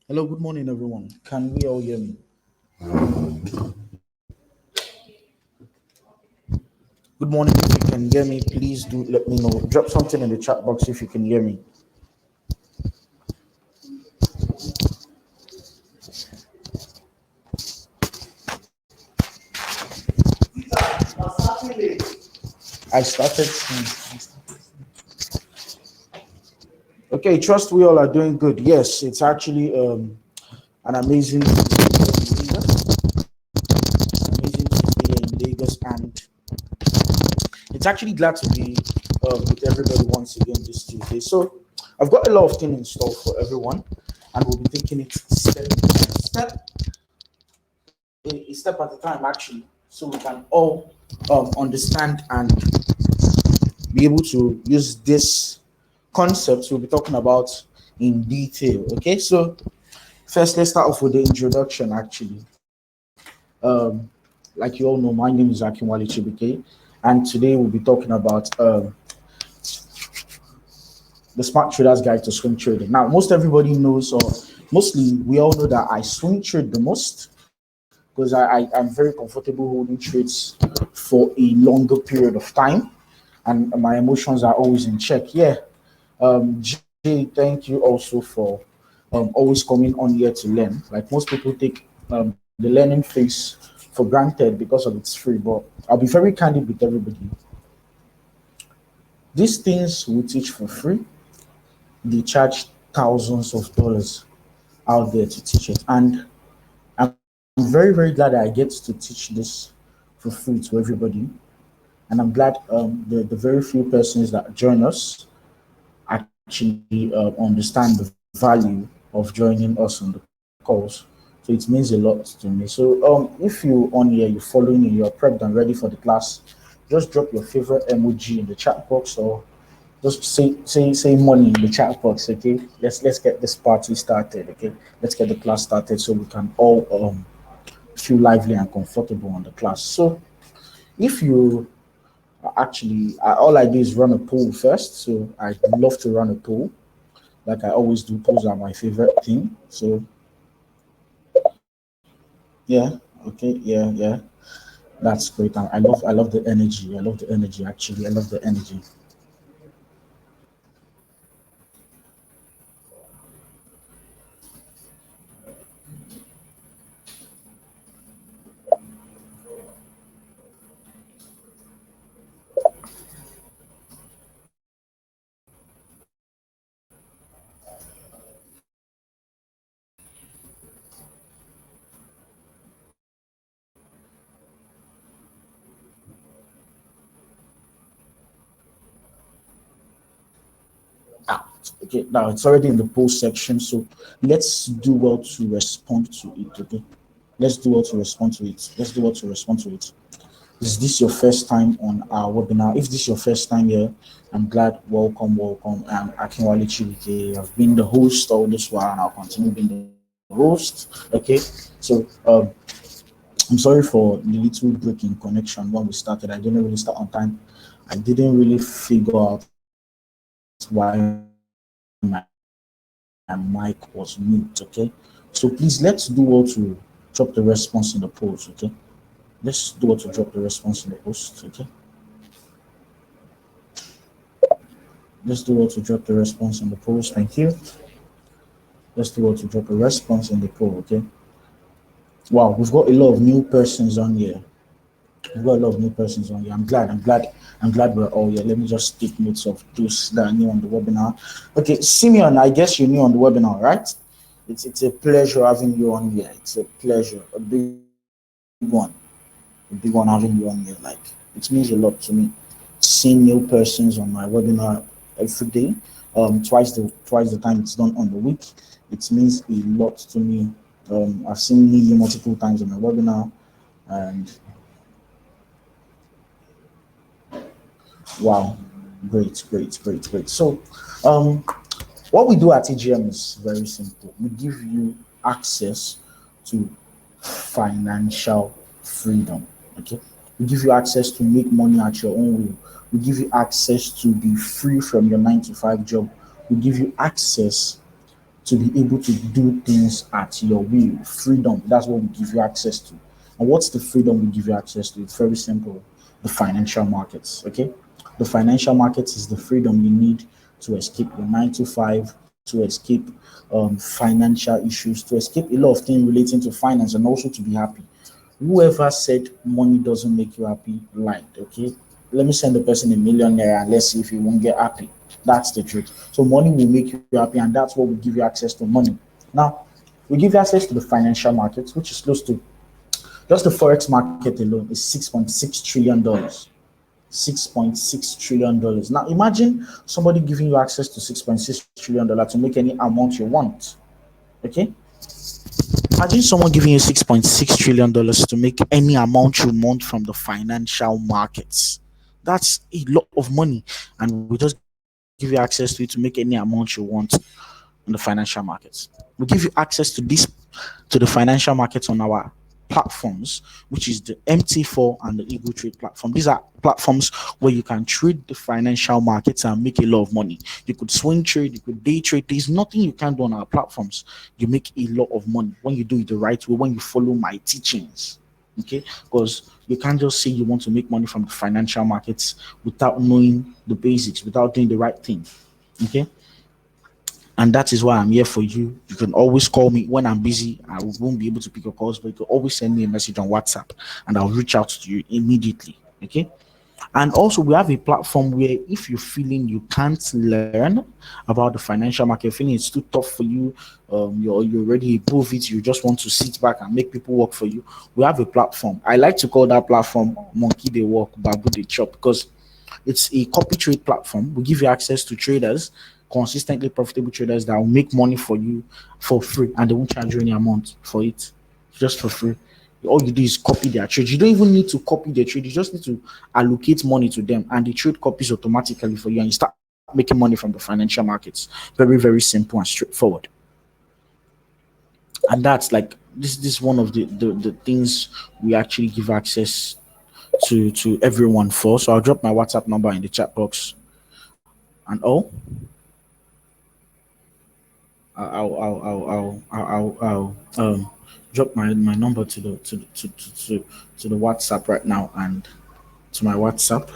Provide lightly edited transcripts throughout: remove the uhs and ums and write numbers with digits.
Hello, good morning, everyone. Can we all hear me? Good morning. If you can hear me, please do let me know. Drop something in the chat box if you can hear me. I started. Okay, trust we all are doing good. Yes, it's actually an amazing amazing Tuesday in Lagos, and it's actually glad to be with everybody once again this Tuesday. So I've got a lot of things in store for everyone, and we'll be taking it a step at a time, actually, so we can all understand and be able to use this concept we'll be talking about in detail. Okay, so first, let's start off with the introduction. Actually, like you all know, my name is Akinwale Chibuike, and today we'll be talking about the Smart Trader's Guide to Swing Trading. Now, most everybody knows, or mostly we all know that I swing trade the most because I'm very comfortable holding trades for a longer period of time, and my emotions are always in check. Yeah. Jay, thank you also for always coming on here to learn. Like most people take the learning phase for granted because of it's free, but I'll be very candid with everybody. These things we teach for free. They charge thousands of dollars out there to teach it, and I'm very, very glad I get to teach this for free to everybody. And I'm glad the very few persons that join us actually understand the value of joining us on the calls. So it means a lot to me. So if you on here, you're following and you're prepped and ready for the class, just drop your favorite emoji in the chat box or just say money in the chat box. Okay, let's get this party started. Okay, let's get the class started so we can all feel lively and comfortable on the class. So if you all I do is run a poll first. So I love to run a poll like I always do. Polls are my favorite thing. So yeah, okay, yeah. That's great. I love the energy. I love the energy. Actually, I love the energy. Ah, okay. Now it's already in the poll section. So let's do well to respond to it. Okay. Let's do well to respond to it. Let's do well to respond to it. Is this your first time on our webinar? If this is your first time here, I'm glad. Welcome, welcome. I'm Akinwale Chibuike. I've been the host all this while, and I'll continue being the host. Okay, so I'm sorry for the little break in connection when we started. I didn't really start on time. I didn't really figure out why my mic was mute. Okay, so please let's do well to drop the response in the polls. Okay, let's do well to drop the response in the post. Okay, let's do well to drop the response in the post. Thank you. Let's do well to drop a response in the poll. Okay. Wow, we've got a lot of new persons on here. We've got a lot of new persons on here. I'm glad we're all here. Let me just take notes of those that are new on the webinar. Okay, Simeon, I guess you're new on the webinar, right? It's a pleasure having you on here. It's a pleasure, a big one having you on here. Like it means a lot to me. Seeing new persons on my webinar every day, twice the time it's done on the week. It means a lot to me. I've seen Lily multiple times on my webinar, and wow, great. So, um, what we do at AGM is very simple. We give you access to financial freedom. Okay, we give you access to make money at your own will. We give you access to be free from your 9 to 5 job. We give you access to be able to do things at your will. Freedom. That's what we give you access to. And what's the freedom we give you access to? It's very simple. The financial markets. Okay. The financial markets is the freedom you need to escape your 9 to 5, to escape financial issues, to escape a lot of things relating to finance, and also to be happy. Whoever said money doesn't make you happy lied. Okay. Let me send the person a million naira and let's see if you won't get happy. That's the truth. So money will make you happy, and that's what will give you access to money. Now, we give you access to the financial markets, which is close to just the forex market alone is $6.6 trillion. $6.6 trillion. Now imagine somebody giving you access to $6.6 trillion to make any amount you want. Okay? Imagine someone giving you $6.6 trillion to make any amount you want from the financial markets. That's a lot of money. And we just give you access to it to make any amount you want on the financial markets. We give you access to the financial markets on our platforms, which is the MT4 and the Eagle Trade platform. These are platforms where you can trade the financial markets and make a lot of money. You could swing trade, you could day trade. There's nothing you can't do on our platforms. You make a lot of money when you do it the right way, when you follow my teachings. Okay, because you can't just say you want to make money from the financial markets without knowing the basics, without doing the right thing. Okay, and that is why I'm here for you. You can always call me when I'm busy. I won't be able to pick your calls, but you can always send me a message on WhatsApp and I'll reach out to you immediately. Okay. And also, we have a platform where if you're feeling you can't learn about the financial market, feeling it's too tough for you, you're already above it, you just want to sit back and make people work for you. We have a platform. I like to call that platform Monkey They Walk, Babu They Chop, because it's a copy trade platform. We give you access to traders, consistently profitable traders that will make money for you for free, and they won't charge you any amount for it, just for free. All you do is copy their trade. You don't even need to copy their trade. You just need to allocate money to them, and the trade copies automatically for you, and you start making money from the financial markets. Very, very simple and straightforward. And that's like this is one of the things we actually give access to everyone for. So I'll drop my WhatsApp number in the chat box. And I'll drop my number to the WhatsApp right now, and to my WhatsApp,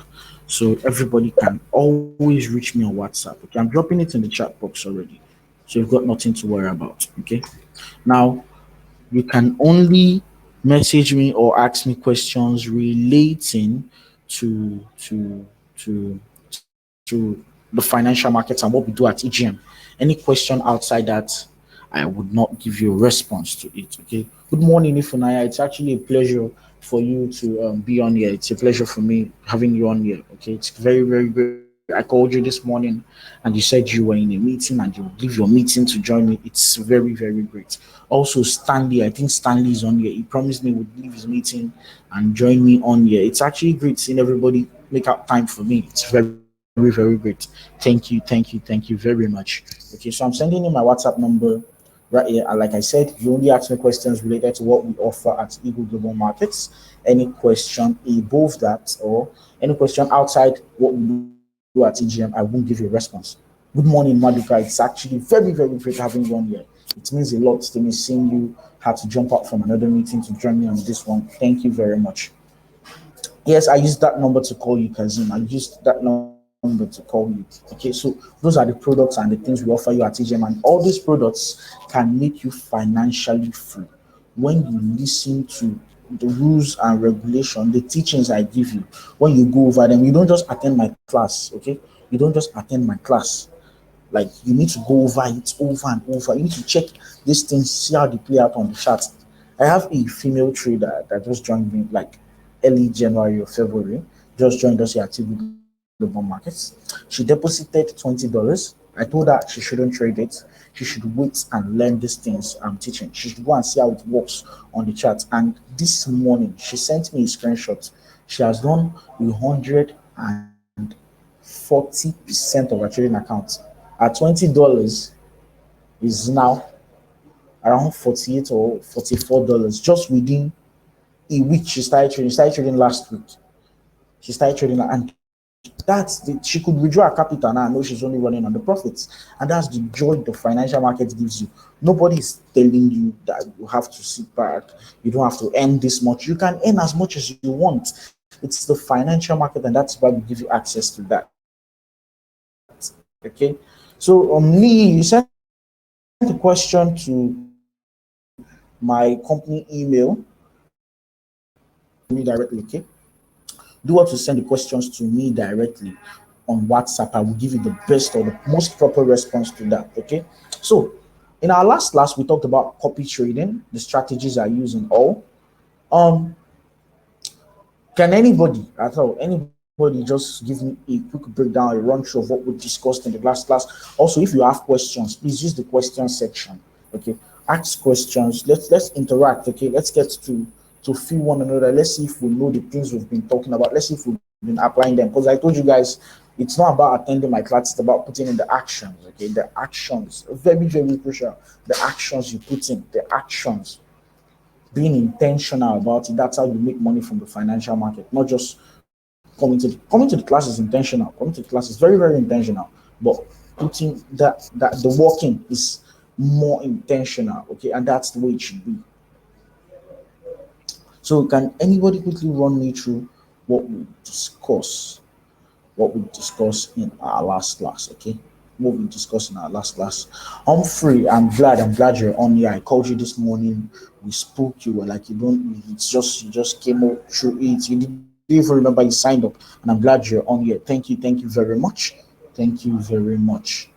so everybody can always reach me on WhatsApp. Okay, I'm dropping it in the chat box already, so you've got nothing to worry about. Okay, now you can only message me or ask me questions relating to to to to the financial markets and what we do at EGM. Any question outside that, I would not give you a response to it. Okay. Good morning, Ifunaya. It's actually a pleasure for you to be on here. It's a pleasure for me having you on here. Okay. It's very, very great. I called you this morning and you said you were in a meeting and you would leave your meeting to join me. It's very, very great. Also, Stanley, I think Stanley is on here. He promised me he would leave his meeting and join me on here. It's actually great seeing everybody make out time for me. It's very, very great. Thank you very much. Okay, so I'm sending you my WhatsApp number right here. And like I said, you only ask me questions related to what we offer at Eagle Global Markets. Any question above that or any question outside what we do at EGM, I won't give you a response. Good morning, Maduka. It's actually very, very great having you on here. It means a lot to me seeing you had to jump out from another meeting to join me on this one. Thank you very much. Yes, I used that number to call you, Kazim. I used that number to call you. Okay, so those are the products and the things we offer you at TGM, and all these products can make you financially free when you listen to the rules and regulation, the teachings I give you. When you go over them, you don't just attend my class. Okay, you don't just attend my class. Like you need to go over it over and over. You need to check these things, see how they play out on the chart. I have a female trader that just joined me like early January or February, just joined us here at TV Global Markets. She deposited $20. I told her she shouldn't trade it. She should wait and learn these things I'm teaching. She should go and see how it works on the chart. And this morning, she sent me a screenshot. She has done 140% of her trading account. At $20 is now around 48 or $44 just within a week. She started trading last week. She started trading, and that She could withdraw her capital now. I know she's only running on the profits, and that's the joy the financial market gives you. Nobody is telling you that you have to sit back. You don't have to earn this much. You can earn as much as you want. It's the financial market, and that's why we give you access to that. Okay. So Lee, you sent a question to my company email. Me directly, okay? Do what to send the questions to me directly on WhatsApp. I will give you the best or the most proper response to that. Okay. So in our last class, we talked about copy trading, the strategies I use and all. Um, can anybody at all, anybody just give me a quick breakdown, a run through of what we discussed in the last class? Also, if you have questions, please use the question section. Okay. Ask questions. Let's interact. Okay. Let's get to feel one another. Let's see if we know the things we've been talking about. Let's see if we've been applying them. Because I told you guys, it's not about attending my class, it's about putting in the actions. Okay, the actions, very, very crucial. The actions you put in, the actions, being intentional about it. That's how you make money from the financial market. Not just coming to the class is intentional. Coming to the class is very, very intentional. But putting that the working is more intentional. Okay, and that's the way it should be. So can anybody quickly run me through what we discuss? What we discussed in our last class, okay? What we discussed in our last class. Humphrey, I'm glad you're on here. I called you this morning. We spoke. You were like, you don't. It's just you just came out through it. You didn't even remember you signed up, and I'm glad you're on here. Thank you very much. Thank you very much.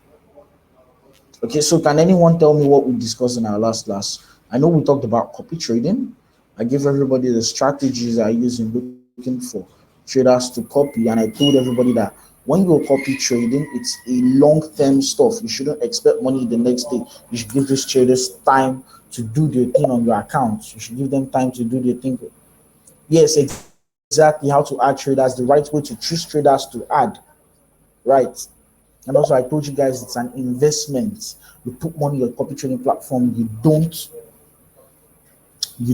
Okay, so can anyone tell me what we discussed in our last class? I know we talked about copy trading. I gave everybody the strategies I use in looking for traders to copy, and I told everybody that when you're copy trading, it's a long-term stuff. You shouldn't expect money the next day. You should give these traders time to do their thing on your account. You should give them time to do their thing. Yes, exactly. How to add traders, the right way to choose traders to add. Right. And also, I told you guys it's an investment. You put money on your copy trading platform. You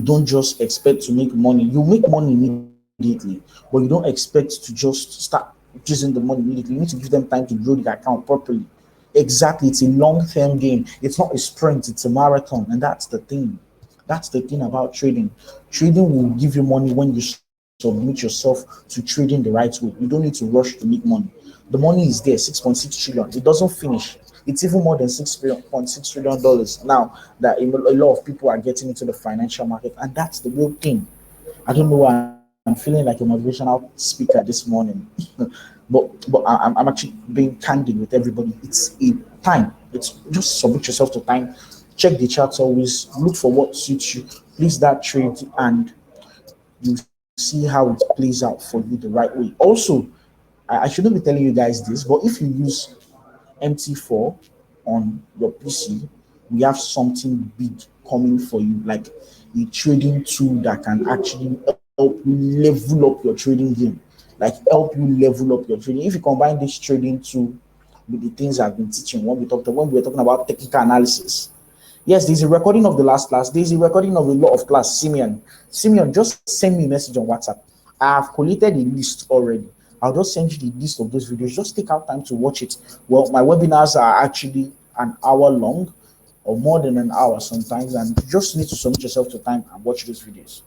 don't just expect to make money. You make money immediately, but you don't expect to just start using the money immediately. You need to give them time to grow the account properly. Exactly, it's a long-term game. It's not a sprint, it's a marathon, and that's the thing. That's the thing about trading. Trading will give you money when you submit yourself to trading the right way. You don't need to rush to make money. The money is there, 6.6 trillion. It doesn't finish. It's even more than $6.6 trillion now that a lot of people are getting into the financial market, and that's the real thing. I don't know why I'm feeling like a motivational speaker this morning, but I'm actually being candid with everybody. It's a time. It's just submit yourself to time. Check the charts always. Look for what suits you. Please that trade, and you see how it plays out for you the right way. Also, I shouldn't be telling you guys this, but if you use MT4 on your PC, we have something big coming for you, like a trading tool that can actually help you level up your trading game, like help you level up your trading. If you combine this trading tool with the things I've been teaching when we were talking about technical analysis. Yes, there's a recording of the last class. There's a recording of a lot of class. Simeon, just send me a message on WhatsApp. I have collated a list already. I'll just send you the list of those videos. Just take out time to watch it. Well, my webinars are actually an hour long or more than an hour sometimes, and you just need to submit yourself to time and watch those videos.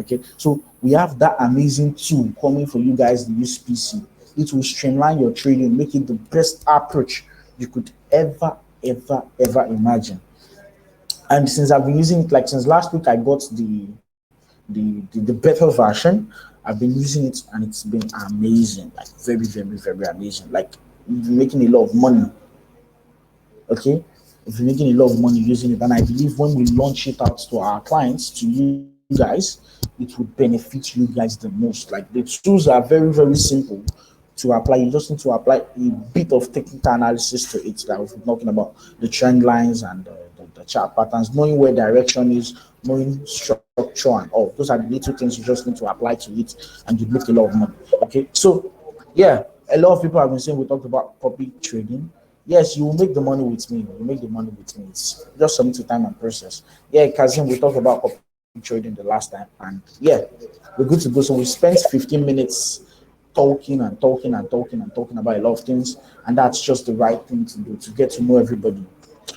Okay, so we have that amazing tool coming for you guys, the use PC. It will streamline your trading, make it the best approach you could ever imagine. And since I've been using it, like since last week, I got the better version. I've been using it and it's been amazing, like very amazing. Like we've been making a lot of money. Okay, we've been making a lot of money using it, and I believe when we launch it out to our clients, to you guys, it would benefit you guys the most. Like the tools are very simple to apply. You just need to apply a bit of technical analysis to it that we've been talking about, the trend lines and the chart patterns, knowing where direction is, knowing structure and all. Those are the little things you just need to apply to it, and you make a lot of money. Okay, so yeah, a lot of people have been saying we talked about copy trading. Yes, you will make the money with me. You make the money with me. It's just submit to time and process. Yeah, Kazim, we talked about copy trading the last time, and yeah, we're good to go. So we spent 15 minutes talking and talking and talking and talking about a lot of things, and that's just the right thing to do to get to know everybody.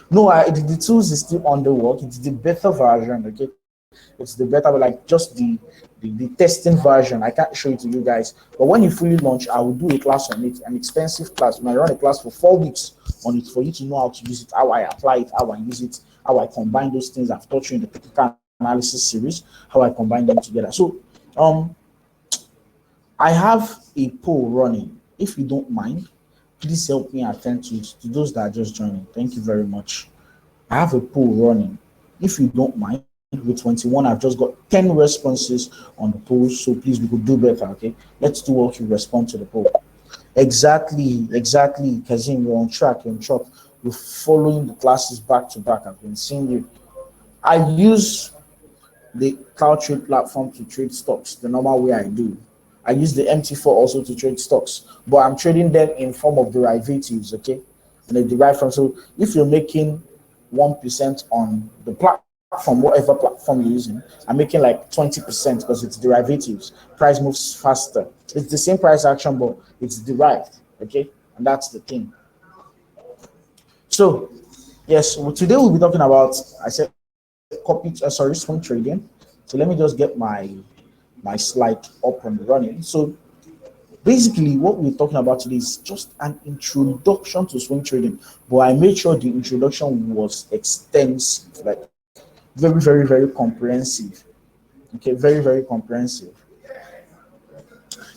No, the tools is still on the work. It's the better version, okay? It's the better, but like just the testing version. I can't show it to you guys, but when you fully launch, I will do a class on it, an expensive class. I run a class for 4 weeks on it for you to know how to use it, how I apply it, how I use it, how I combine those things I've taught you in the technical analysis series, how I combine them together. So, um, I have a poll running. If you don't mind, please help me attend to it. To those that are just joining, thank you very much. I have a poll running. If you don't mind, with 21, I've just got 10 responses on the poll. So please, we could do better, okay? Let's do what you respond to the poll. Exactly, Kazim, you're on track, you're on track. You're following the classes back to back. I've been seeing you. I use the cloud trade platform to trade stocks the normal way I do. I use the MT4 also to trade stocks, but I'm trading them in form of derivatives, okay? And they derive from, so if you're making 1% on the platform, whatever platform you're using, I'm making like 20% because it's derivatives. Price moves faster. It's the same price action, but it's derived, okay? And that's the thing. So, yes, well, today we'll be talking about, I said, swing trading. So let me just get my slide up and running. So basically, what we're talking about today is just an introduction to swing trading, but I made sure the introduction was extensive, like very comprehensive. Okay, very comprehensive.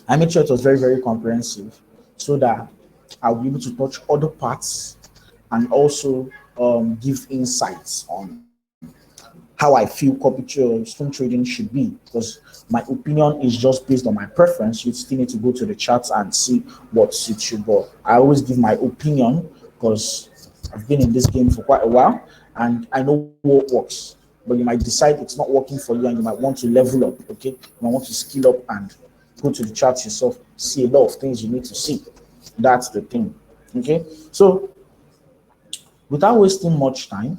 I made sure it was very comprehensive so that I'll be able to touch other parts and also give insights on how I feel swing trading should be, because my opinion is just based on my preference. You still need to go to the charts and see what suits you. But I always give my opinion because I've been in this game for quite a while and I know what works. But you might decide it's not working for you and you might want to level up, okay? You might want to skill up and go to the charts yourself, see a lot of things you need to see. That's the thing, okay? So without wasting much time,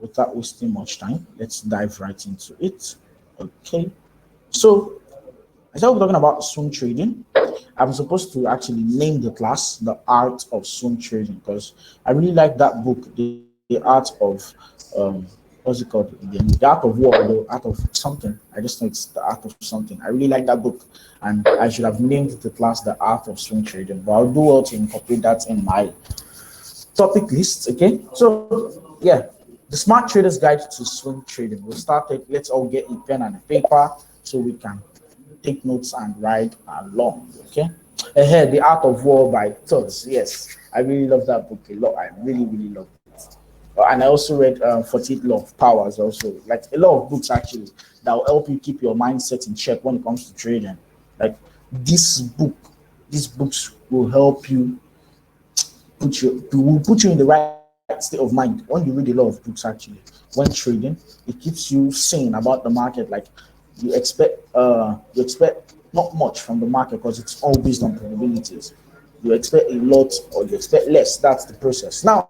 let's dive right into it. Okay. So, as I was talking about swing trading, I'm supposed to actually name the class The Art of Swing Trading because I really like that book, The Art of, what's it called again? The Art of War, the Art of something. I just know it's The Art of something. I really like that book, and I should have named the class The Art of Swing Trading, but I'll do well to incorporate that in my topic list. Okay. So, yeah. The Smart Trader's Guide to Swing Trading. We'll start it. Let's all get a pen and a paper so we can take notes and ride along. Okay. Ahead, The Art of War by Tubbs. Yes, I really love that book a lot. I really love it. And I also read 48 Law of Powers also. Like a lot of books actually that will help you keep your mindset in check when it comes to trading. Like these books will help you will put you in the right state of mind when you read a lot of books actually when trading. It keeps you sane about the market. Like you expect not much from the market because it's all based on probabilities. You expect a lot or you expect less. That's the process. Now,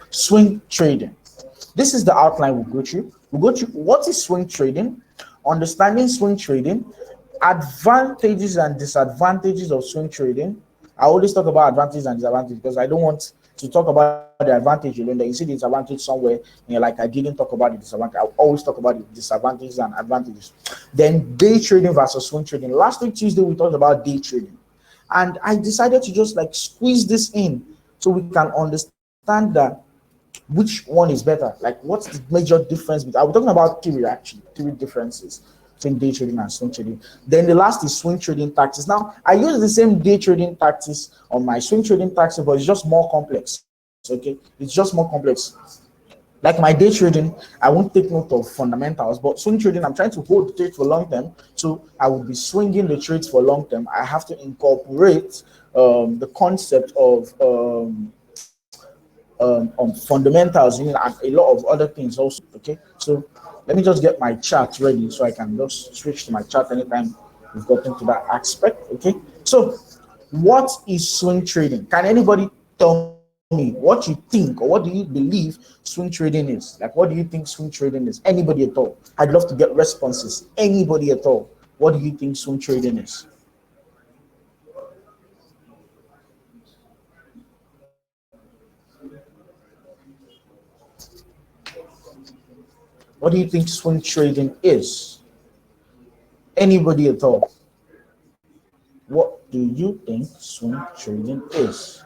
swing trading. This is the outline we'll go through. We'll go through what is swing trading, understanding swing trading, advantages and disadvantages of swing trading. I always talk about advantages and disadvantages because I don't want to talk about the advantage alone. Then you see the disadvantage somewhere, and you're like, I didn't talk about the disadvantage. I always talk about the disadvantages and advantages. Then day trading versus swing trading. Last week Tuesday we talked about day trading, and I decided to just like squeeze this in so we can understand that which one is better. Like, what's the major difference? I'll be talking about theory actually, theory differences between day trading and swing trading. Then the last is swing trading tactics. Now, I use the same day trading tactics on my swing trading tactics, but it's just more complex. Okay, it's just more complex. Like my day trading, I won't take note of fundamentals, but swing trading, I'm trying to hold the trade for long term. So I will be swinging the trades for long term. I have to incorporate the concept of fundamentals, and a lot of other things also. Okay, so let me just get my chart ready so I can just switch to my chart anytime we've gotten to that aspect. Okay, so what is swing trading? Can anybody tell me what you think or what do you believe swing trading is? Like, what do you think swing trading is? Anybody at all? I'd love to get responses. Anybody at all? What do you think swing trading is? What do you think swing trading is? Anybody at all? What do you think swing trading is?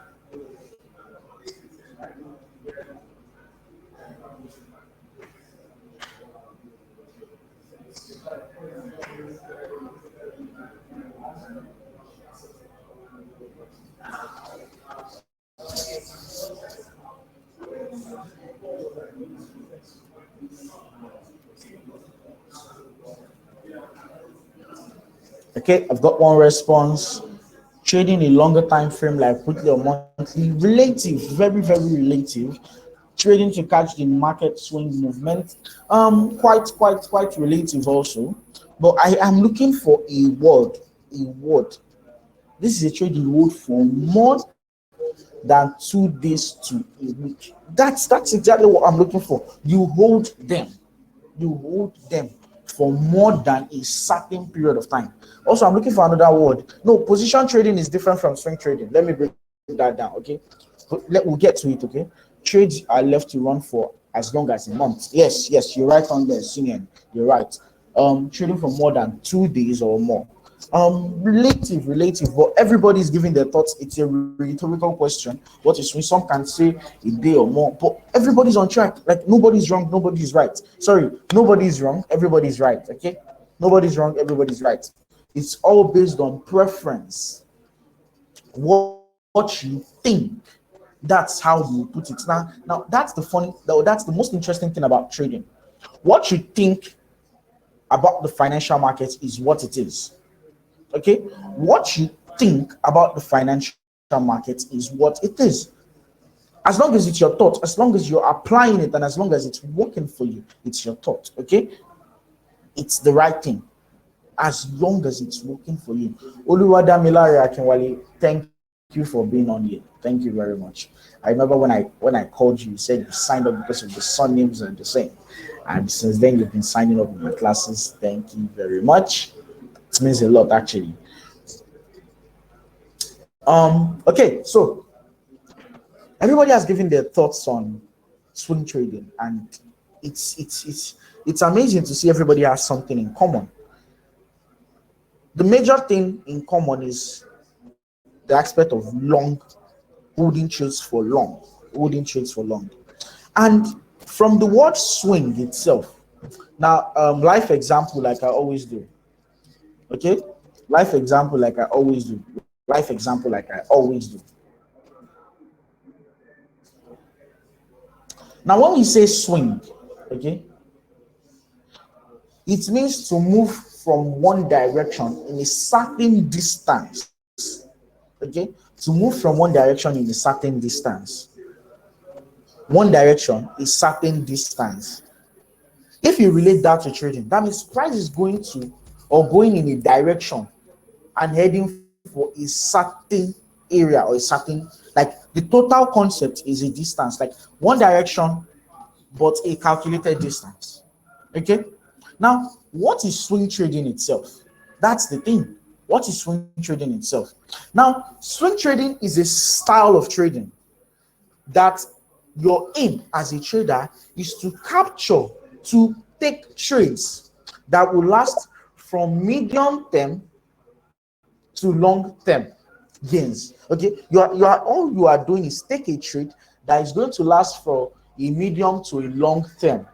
Okay, I've got one response. Trading a longer time frame like weekly or monthly, relative, very, very relative. Trading to catch the market swing movement, quite relative also. But I am looking for a word, a word. This is a trade you hold for more than 2 days to a week. That's exactly what I'm looking for. You hold them for more than a certain period of time. Also, I'm looking for another word. No, position trading is different from swing trading. Let me break that down, okay? We'll get to it, okay? Trades are left to run for as long as a month. Yes, you're right on there, Sinian. You're right. Trading for more than 2 days or more. Relative, but everybody's giving their thoughts. It's a rhetorical question. What is swing? Some can say a day or more, but everybody's on track. Like nobody's wrong, nobody's right. Sorry, nobody's wrong, everybody's right. Okay, nobody's wrong, everybody's right. It's all based on preference. What you think, that's how you put it. Now that's the funny, that's the most interesting thing about trading. What you think about the financial market is what it is. Okay, what you think about the financial market is what it is. As long as it's your thought, as long as you're applying it, and as long as it's working for you, it's your thought. Okay, it's the right thing as long as it's working for you. Oluwadamilare Akinwale, thank you for being on here. Thank you very much. I remember when I called you, you said you signed up because of the surnames are the same, and since then you've been signing up in my classes. Thank you very much. It means a lot actually. Okay, so everybody has given their thoughts on swing trading, and it's amazing to see everybody has something in common. The major thing in common is the aspect of long, holding trades for long. And from the word swing itself, now life example like I always do. Okay, life example like I always do. Life example like I always do. Now, when we say swing, okay, it means to move from one direction in a certain distance. Okay, to move from one direction in a certain distance. One direction is certain distance. If you relate that to trading, that means price is going to or going in a direction and heading for a certain area or a certain, like the total concept is a distance, like one direction but a calculated distance. Okay, now what is swing trading itself? That's the thing. What is swing trading itself? Now, swing trading is a style of trading that your aim as a trader is to capture, to take trades that will last from medium term to long term gains. Okay, you are all you are doing is take a trade that is going to last for a medium to a long term,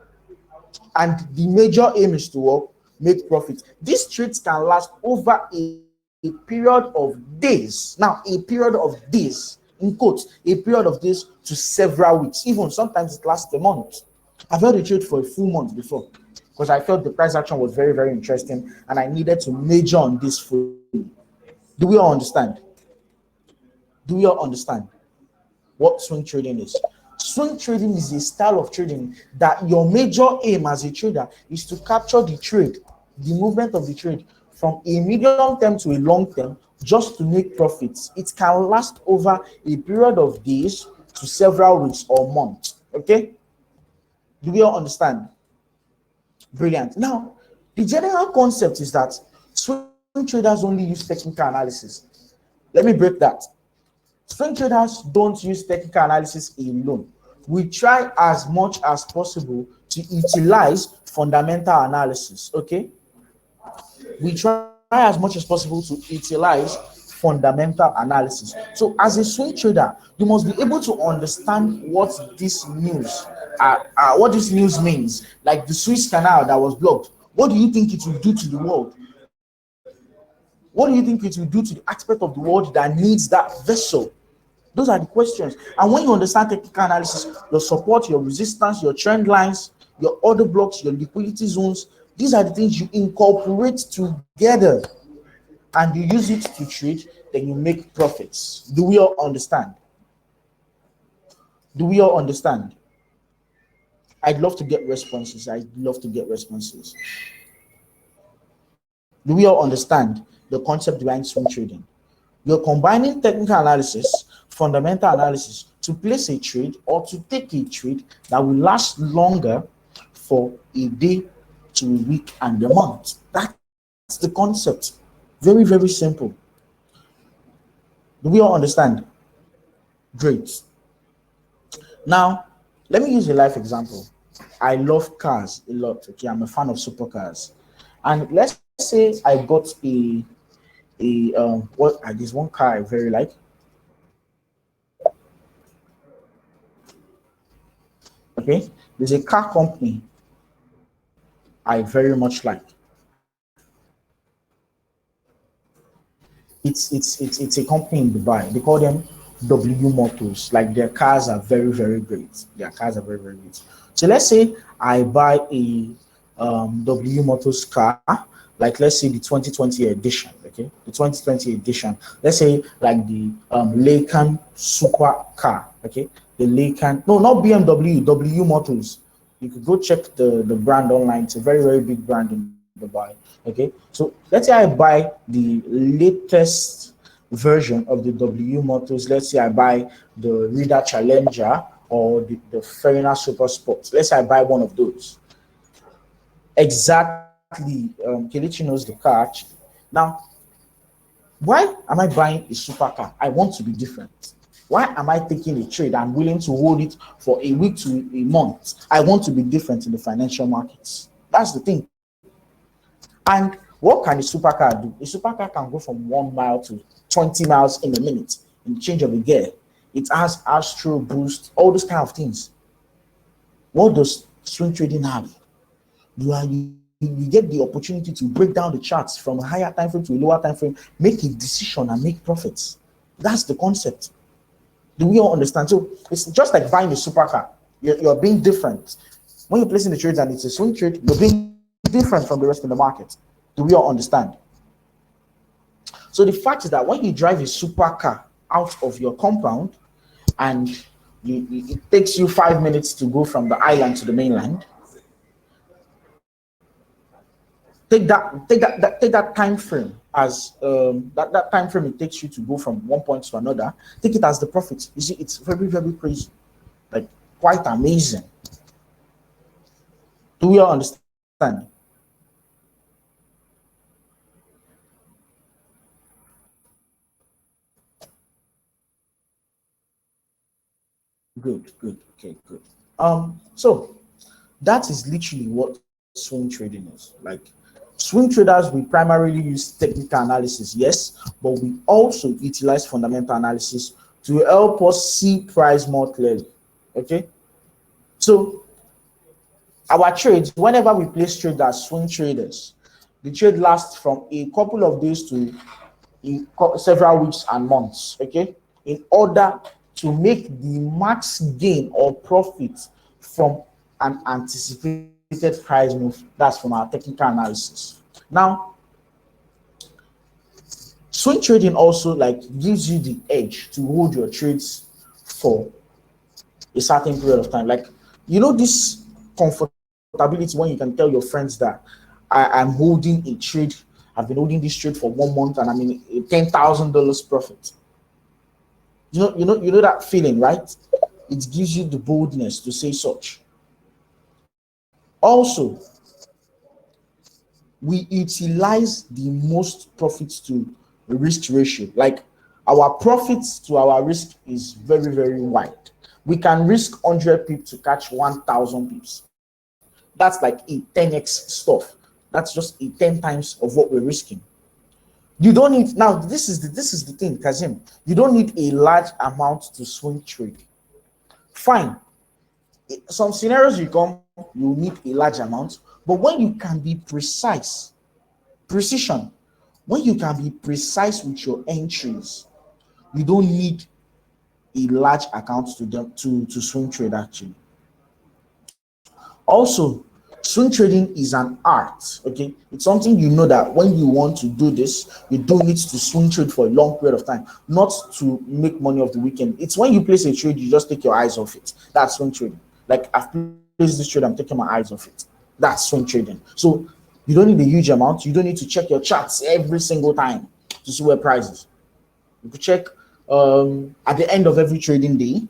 and the major aim is to make profit. These trades can last over a period of days. Now, a period of days, in quotes, a period of days to several weeks. Even sometimes it lasts a month. I've held a trade for a full month before because I felt the price action was very, very interesting and I needed to major on this fully. Do we all understand? Do we all understand what swing trading is? Swing trading is a style of trading that your major aim as a trader is to capture the trade, the movement of the trade from a medium term to a long term just to make profits. It can last over a period of days to several weeks or months. Okay? Do we all understand? Brilliant. Now, the general concept is that swing traders only use technical analysis. Let me break that. Swing traders don't use technical analysis alone. we try as much as possible to utilize fundamental analysis. Okay, we try as much as possible to utilize fundamental analysis. So as a swing trader, you must be able to understand what this news means, like the Suez Canal that was blocked. What do you think it will do to the world? What do you think it will do to the aspect of the world that needs that vessel? Those are the questions. And when you understand technical analysis, your support, your resistance, your trend lines, your order blocks, your liquidity zones, these are the things you incorporate together and you use it to trade, then you make profits. Do we all understand? Do we all understand? I'd love to get responses. I'd love to get responses. Do we all understand the concept behind swing trading? You're combining technical analysis, fundamental analysis to place a trade or to take a trade that will last longer for a day to a week and a month. That's the concept. Very, very simple. Do we all understand? Great. Now, let me use a life example. I love cars a lot. Okay, I'm a fan of supercars. And let's say I got there's one car I very like. Okay, there's a car company I very much like. It's a company in Dubai. They call them W Motors. Like their cars are very, very great. Their cars are very, very great. So let's say I buy a W Motors car, like let's say the 2020 edition. Okay, the 2020 edition. Let's say like the Lycan super car. Okay, the Lycan. No, not BMW. W Motors. You could go check the brand online. It's a very, very big brand in Dubai. Okay, so let's say I buy the latest version of the W Motors. Let's say I buy the Reader Challenger or the Ferrina Super Sports. Let's say I buy one of those. Exactly. Kelechi knows the car. Now, why am I buying a supercar? I want to be different. Why am I taking a trade? I'm willing to hold it for a week to a month. I want to be different in the financial markets. That's the thing. And what can a supercar do? A supercar can go from 1 mile to 20 miles in a minute in the change of a gear. It has astro boost, all those kind of things. What does swing trading have? You get the opportunity to break down the charts from a higher time frame to a lower time frame, make a decision and make profits. That's the concept. Do we all understand? So it's just like buying a supercar. You're being different. When you're placing the trades and it's a swing trade, you're being different from the rest of the market. Do we all understand? So the fact is that when you drive a supercar out of your compound and it takes you 5 minutes to go from the island to the mainland, take that time frame as that time frame it takes you to go from one point to another. Take it as the profit. You see, it's very, very crazy, like quite amazing. Do we all understand? Good, good, okay, good. So that is literally what swing trading is. Like swing traders, we primarily use technical analysis, yes, but we also utilize fundamental analysis to help us see price more clearly. Okay, so our trades, whenever we place trades as swing traders, the trade lasts from a couple of days to several weeks and months. Okay, in order to make the max gain or profit from an anticipated price move. That's from our technical analysis. Now, swing trading also like gives you the edge to hold your trades for a certain period of time. Like, you know, this comfortability when you can tell your friends that I'm holding a trade, I've been holding this trade for 1 month and I'm in a $10,000 profit. You know that feeling, right? It gives you the boldness to say such. Also, we utilize the most profits to risk ratio. Like our profits to our risk is very, very wide. We can risk 100 pips to catch 1,000 pips. That's like a 10x stuff. That's just a 10 times of what we're risking. You don't need, now this is the thing, Kazim. You don't need a large amount to swing trade. Fine. Some scenarios you need a large amount, but when you can be precision, when you can be precise with your entries, you don't need a large account to swing trade actually. Also, swing trading is an art, okay? It's something you know that when you want to do this, you do need to swing trade for a long period of time, not to make money off the weekend. It's when you place a trade, you just take your eyes off it. That's swing trading. Like, I've placed this trade, I'm taking my eyes off it. That's swing trading. So you don't need a huge amount. You don't need to check your charts every single time to see where price is. You could check at the end of every trading day.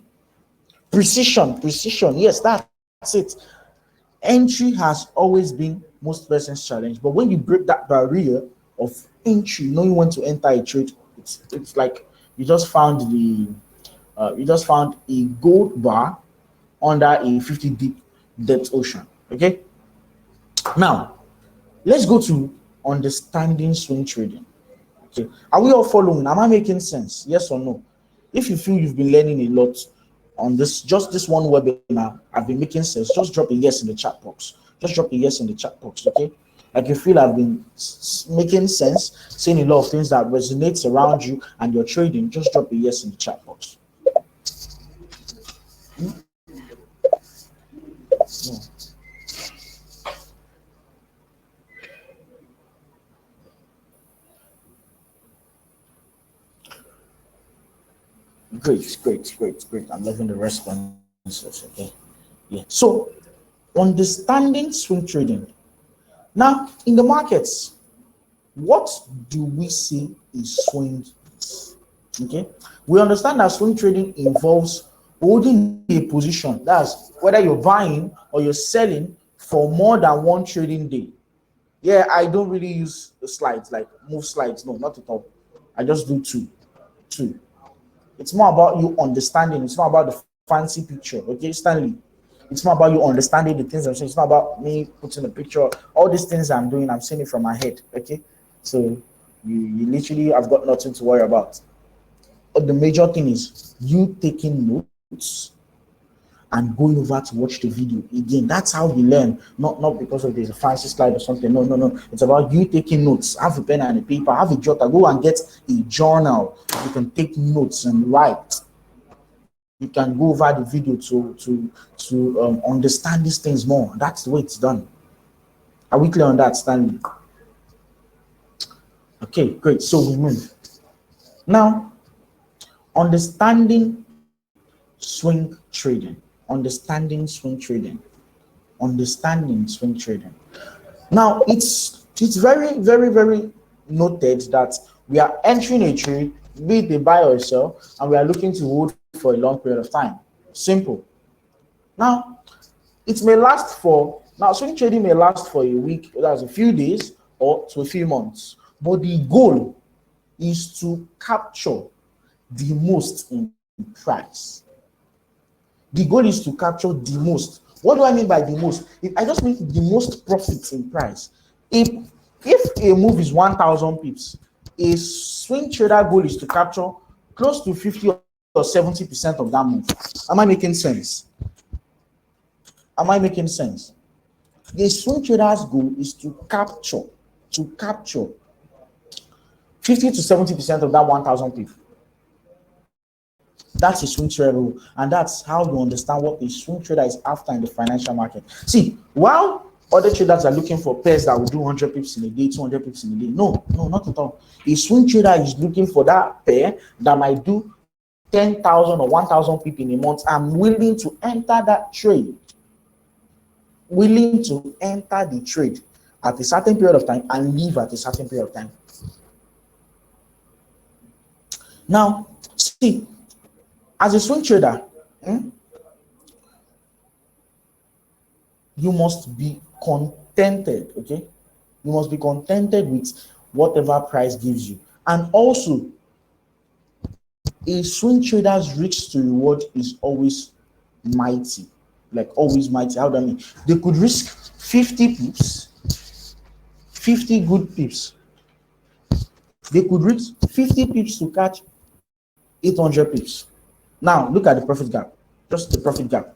Precision. Yes, that's it. Entry has always been most person's challenge, but when you break that barrier of entry, knowing when to enter a trade, it's like you just found a gold bar under a 50 deep depth ocean. Okay, now let's go to understanding swing trading. Okay, are we all following? Am I making sense? Yes or no? If you feel you've been learning a lot on this, just this one webinar, I've been making sense, just drop a yes in the chat box. Just drop a yes in the chat box, okay? Like you feel I've been making sense, saying a lot of things that resonates around you and you're trading, just drop a yes in the chat box. Great. I'm loving the responses, okay? Yeah. So, understanding swing trading. Now, in the markets, what do we see is swing? Okay, we understand that swing trading involves holding a position. That's whether you're buying or you're selling for more than one trading day. Yeah, I don't really use the slides, like move slides. No, not at all. I just do two. It's more about you understanding. It's not about the fancy picture. Okay, Stanley. It's not about you understanding the things I'm saying. It's not about me putting a picture. All these things I'm doing, I'm saying it from my head. Okay, so you literally have got nothing to worry about. But the major thing is you taking notes and going over to watch the video again. That's how we learn. Not because of there's a fancy slide or something. No. It's about you taking notes. Have a pen and a paper. Have a jotter. Go and get a journal. You can take notes and write. You can go over the video to understand these things more. That's the way it's done. Are we clear on that, Stanley? Okay, great. So we move. Now, understanding swing trading. Understanding swing trading. Now, it's very, very, very noted that we are entering a trade, be it a buy or a sell, and we are looking to hold for a long period of time. Simple. Now, swing trading may last for a week, that's a few days, or to a few months. But the goal is to capture the most in price. The goal is to capture the most. What do I mean by the most? I just mean the most profits in price. If a move is 1,000 pips, a swing trader goal is to capture close to 50 or 70% of that move. Am I making sense? The swing trader's goal is to capture 50 to 70% of that 1,000 pips. That's a swing trader rule, and that's how you understand what a swing trader is after in the financial market. See, while other traders are looking for pairs that will do 100 pips in a day, 200 pips in a day, no, not at all. A swing trader is looking for that pair that might do 10,000 or 1,000 pips in a month. I'm willing to enter that trade. Willing to enter the trade at a certain period of time and leave at a certain period of time. Now, see, as a swing trader, you must be contented, okay? You must be contented with whatever price gives you. And also, a swing trader's risk to reward is always mighty, like always mighty. How do I mean? They could risk 50 pips, 50 good pips. They could risk 50 pips to catch 800 pips. Now look at the profit gap, just the profit gap.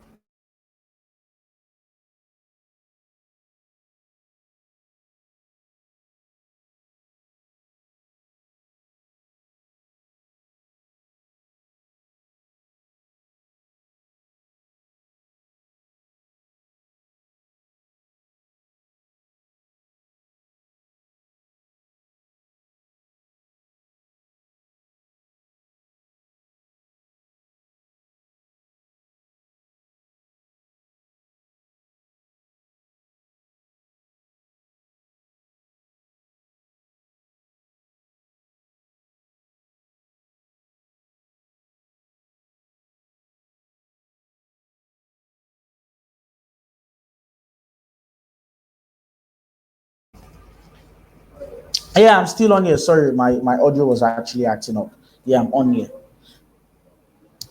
Yeah, I'm still on here. Sorry, my audio was actually acting up. Yeah, I'm on here.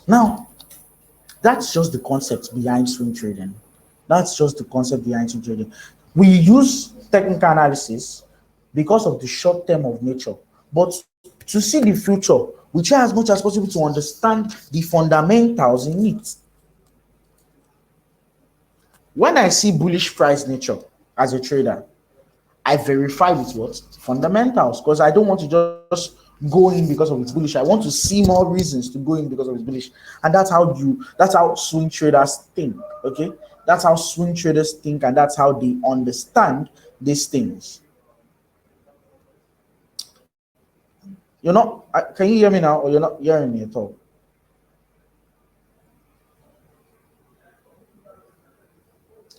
Now, that's just the concept behind swing trading. That's just the concept behind swing trading. We use technical analysis because of the short term of nature. But to see the future, we try as much as possible to understand the fundamentals in it. When I see bullish price nature as a trader, I verify with what? Fundamentals, because I don't want to just go in because of it's bullish. I want to see more reasons to go in because of it's bullish. And that's how swing traders think. Okay. That's how swing traders think, and that's how they understand these things. You're not, can you hear me now, or you're not hearing me at all?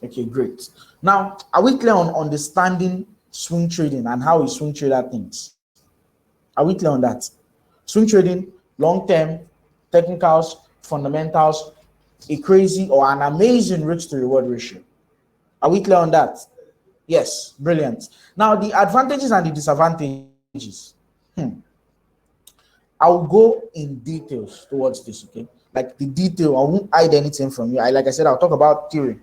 Okay, great. Now, are we clear on understanding swing trading and how a swing trader thinks? Are we clear on that? Swing trading, long term, technicals, fundamentals, a crazy or an amazing risk to reward ratio. Are we clear on that? Yes, brilliant. Now, the advantages and the disadvantages. I'll go in details towards this, okay? Like the detail, I won't hide anything from you. Like I said, I'll talk about theory.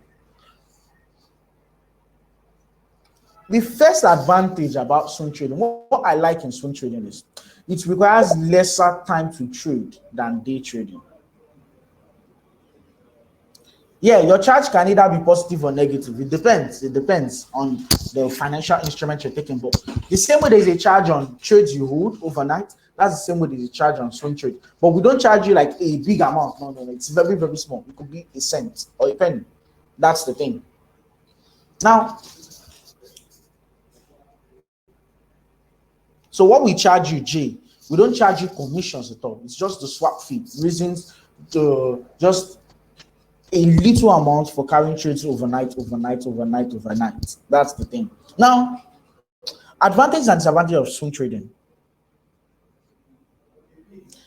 The first advantage about swing trading, what I like in swing trading is it requires lesser time to trade than day trading. Yeah, your charge can either be positive or negative. It depends. It depends on the financial instrument you're taking. But the same way there's a charge on trades you hold overnight, that's the same way there's a charge on swing trade. But we don't charge you like a big amount. No. It's very, very small. It could be a cent or a penny. That's the thing. Now, so what we charge you, Jay, we don't charge you commissions at all. It's just the swap fee. Reasons to just a little amount for carrying trades overnight. That's the thing. Now, advantage and disadvantage of swing trading.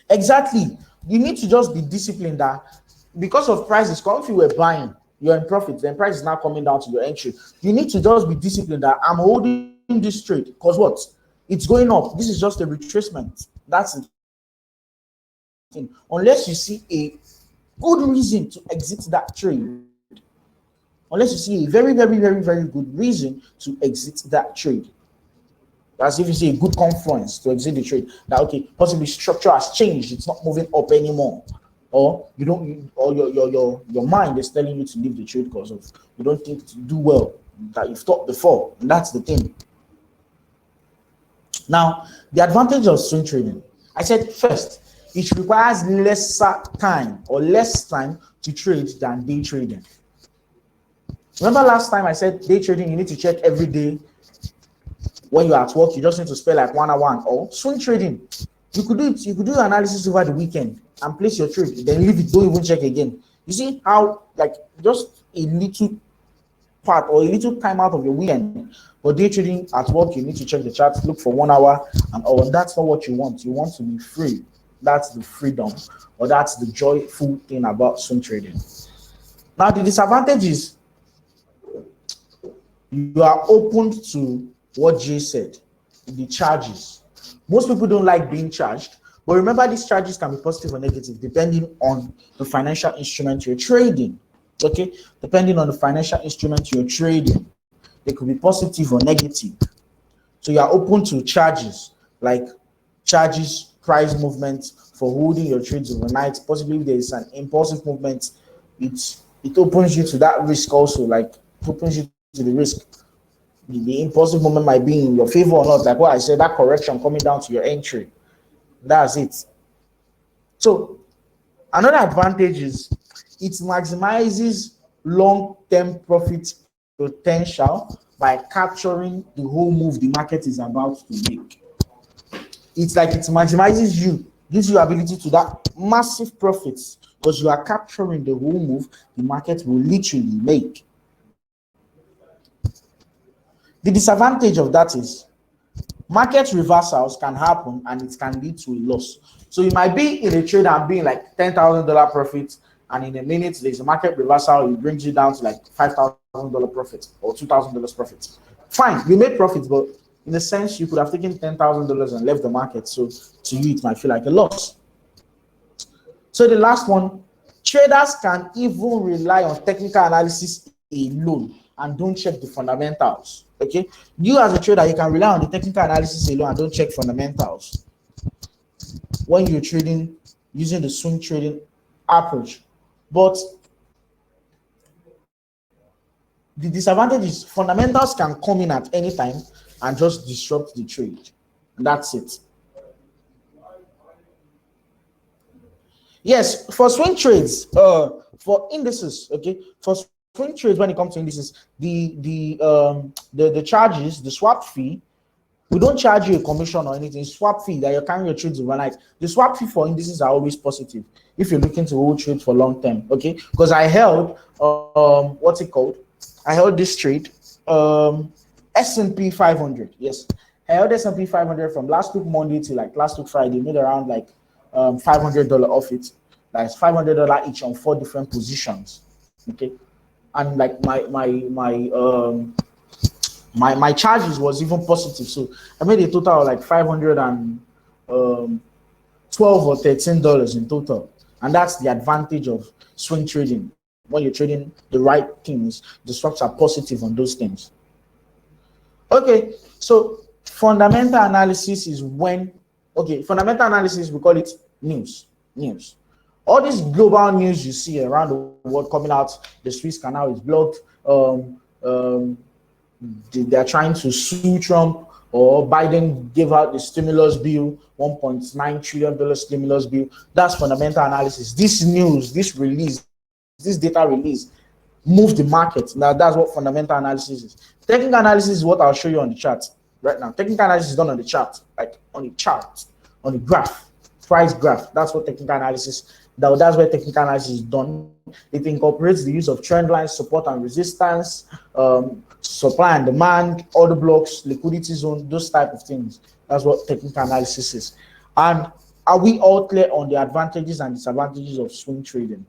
Exactly. You need to just be disciplined that because of prices, if you were buying, you're in profit, then price is now coming down to your entry. You need to just be disciplined that I'm holding this trade because what? It's going up. This is just a retracement. That's the thing. Unless you see a good reason to exit that trade. Unless you see a very, very, very, very good reason to exit that trade. As if you see a good confluence to exit the trade. That okay, possibly structure has changed, it's not moving up anymore. Or you don't, or your mind is telling you to leave the trade because of you don't think to do well that you've thought before. And that's the thing. Now, the advantage of swing trading, I said first, it requires lesser time or less time to trade than day trading. Remember last time I said day trading, you need to check every day. When you're at work, you just need to spend like 1 hour. Or swing trading, you could do it. You could do analysis over the weekend and place your trade, then leave it. Don't even check again. You see how like just a little part or a little time out of your weekend. But day trading at work, you need to check the charts, look for 1 hour, and that's not what you want. You want to be free. That's the freedom, or that's the joyful thing about swing trading. Now, the disadvantage is you are open to what Jay said, the charges. Most people don't like being charged, But remember, these charges can be positive or negative depending on the financial instrument you're trading. Okay, depending on the financial instrument you're trading, they could be positive or negative. So you are open to charges, like charges, price movement for holding your trades overnight. Possibly if there is an impulsive movement, it opens you to that risk also, like it opens you to the risk. The impulsive movement might be in your favor or not, like what I said, that correction coming down to your entry. That's it. So another advantage is it maximizes long-term profit potential by capturing the whole move the market is about to make. It's like it maximizes you, gives you ability to that massive profits because you are capturing the whole move the market will literally make. The disadvantage of that is market reversals can happen and it can lead to a loss. So you might be in a trade and being like $10,000 profit, and in a minute there's a market reversal, it brings you down to like $5,000 profit or $2,000 profit. Fine, you made profits, but in a sense you could have taken $10,000 and left the market. So to you it might feel like a loss. So the last one, traders can even rely on technical analysis alone and don't check the fundamentals. Okay, you as a trader, you can rely on the technical analysis alone and don't check fundamentals when you're trading using the swing trading approach. But the disadvantage is fundamentals can come in at any time and just disrupt the trade. And that's it. Yes, for swing trades, for indices, okay, for swing trades, when it comes to indices, the charges, the swap fee, we don't charge you a commission or anything. Swap fee that you're carrying your trades overnight. The swap fee for indices are always positive if you're looking to hold trades for long term. Okay, because I held what's it called? I held this trade, S&P 500. Yes, I held S&P 500 from last week Monday to like last week Friday. Made around like $500 off it. That's $500 each on 4 different positions. Okay, and like my charges was even positive, so I made a total of like $512 or $13 in total. And that's the advantage of swing trading. When you're trading the right things, the stocks are positive on those things. Okay, so fundamental analysis is when, okay, fundamental analysis, we call it news. All this global news you see around the world coming out, the Suez Canal is blocked, they're trying to sue Trump, or Biden gave out the stimulus bill, $1.9 trillion stimulus bill. That's fundamental analysis. This news, this release, this data release move the market. Now that's what fundamental analysis is. Technical analysis is what I'll show you on the chart right now. Technical analysis is done on the chart, like on the chart, on the graph, price graph. That's what technical analysis. That's where technical analysis is done. It incorporates the use of trend lines, support and resistance, supply and demand, order blocks, liquidity zone, those type of things. That's what technical analysis is. And are we all clear on the advantages and disadvantages of swing trading?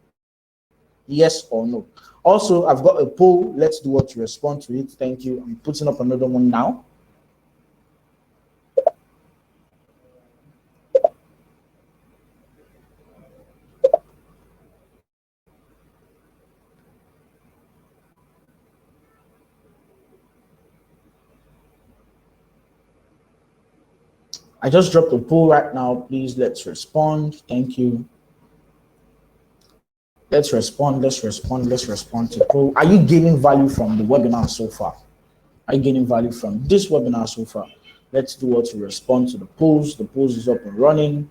Yes or no? Also, I've got a poll. Let's do what to respond to it. Thank you. I'm putting up another one now. I just dropped a poll right now. Please let's respond. Thank you. Let's respond to poll. Are you gaining value from the webinar so far? Are you gaining value from this webinar so far? Let's do what to respond to the polls. The polls is up and running.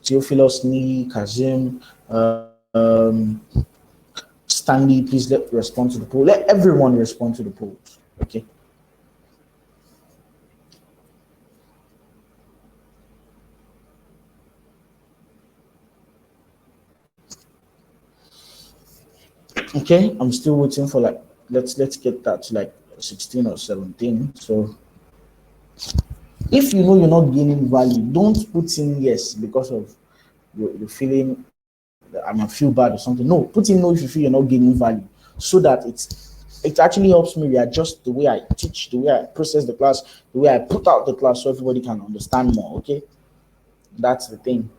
Theophilus, Ni, Kazim, Stanley, please let respond to the poll. Let everyone respond to the polls. Okay. Okay, I'm still waiting for like let's get that to like 16 or 17. So if you know you're not gaining value, don't put in yes because of you're feeling I might feel bad or something. No, put in no if you feel you're not gaining value, so that it actually helps me readjust the way I teach, the way I process the class, the way I put out the class, so everybody can understand more. Okay, That's the thing.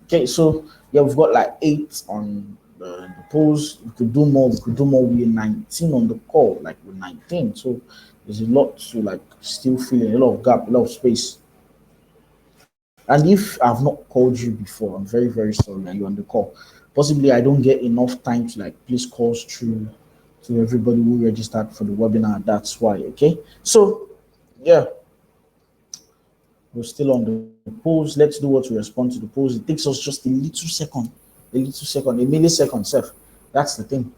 Okay, so yeah, we've got like 8 on the polls. We could do more. We could do more. We're 19 on the call. Like we're 19. So there's a lot to like still fill in, a lot of gap, a lot of space. And if I've not called you before, I'm very, very sorry that you're on the call. Possibly I don't get enough time to like place calls through to everybody who registered for the webinar. That's why. Okay. So yeah, we're still on the polls. Let's do what to respond to the polls. It takes us just a millisecond, self. That's the thing.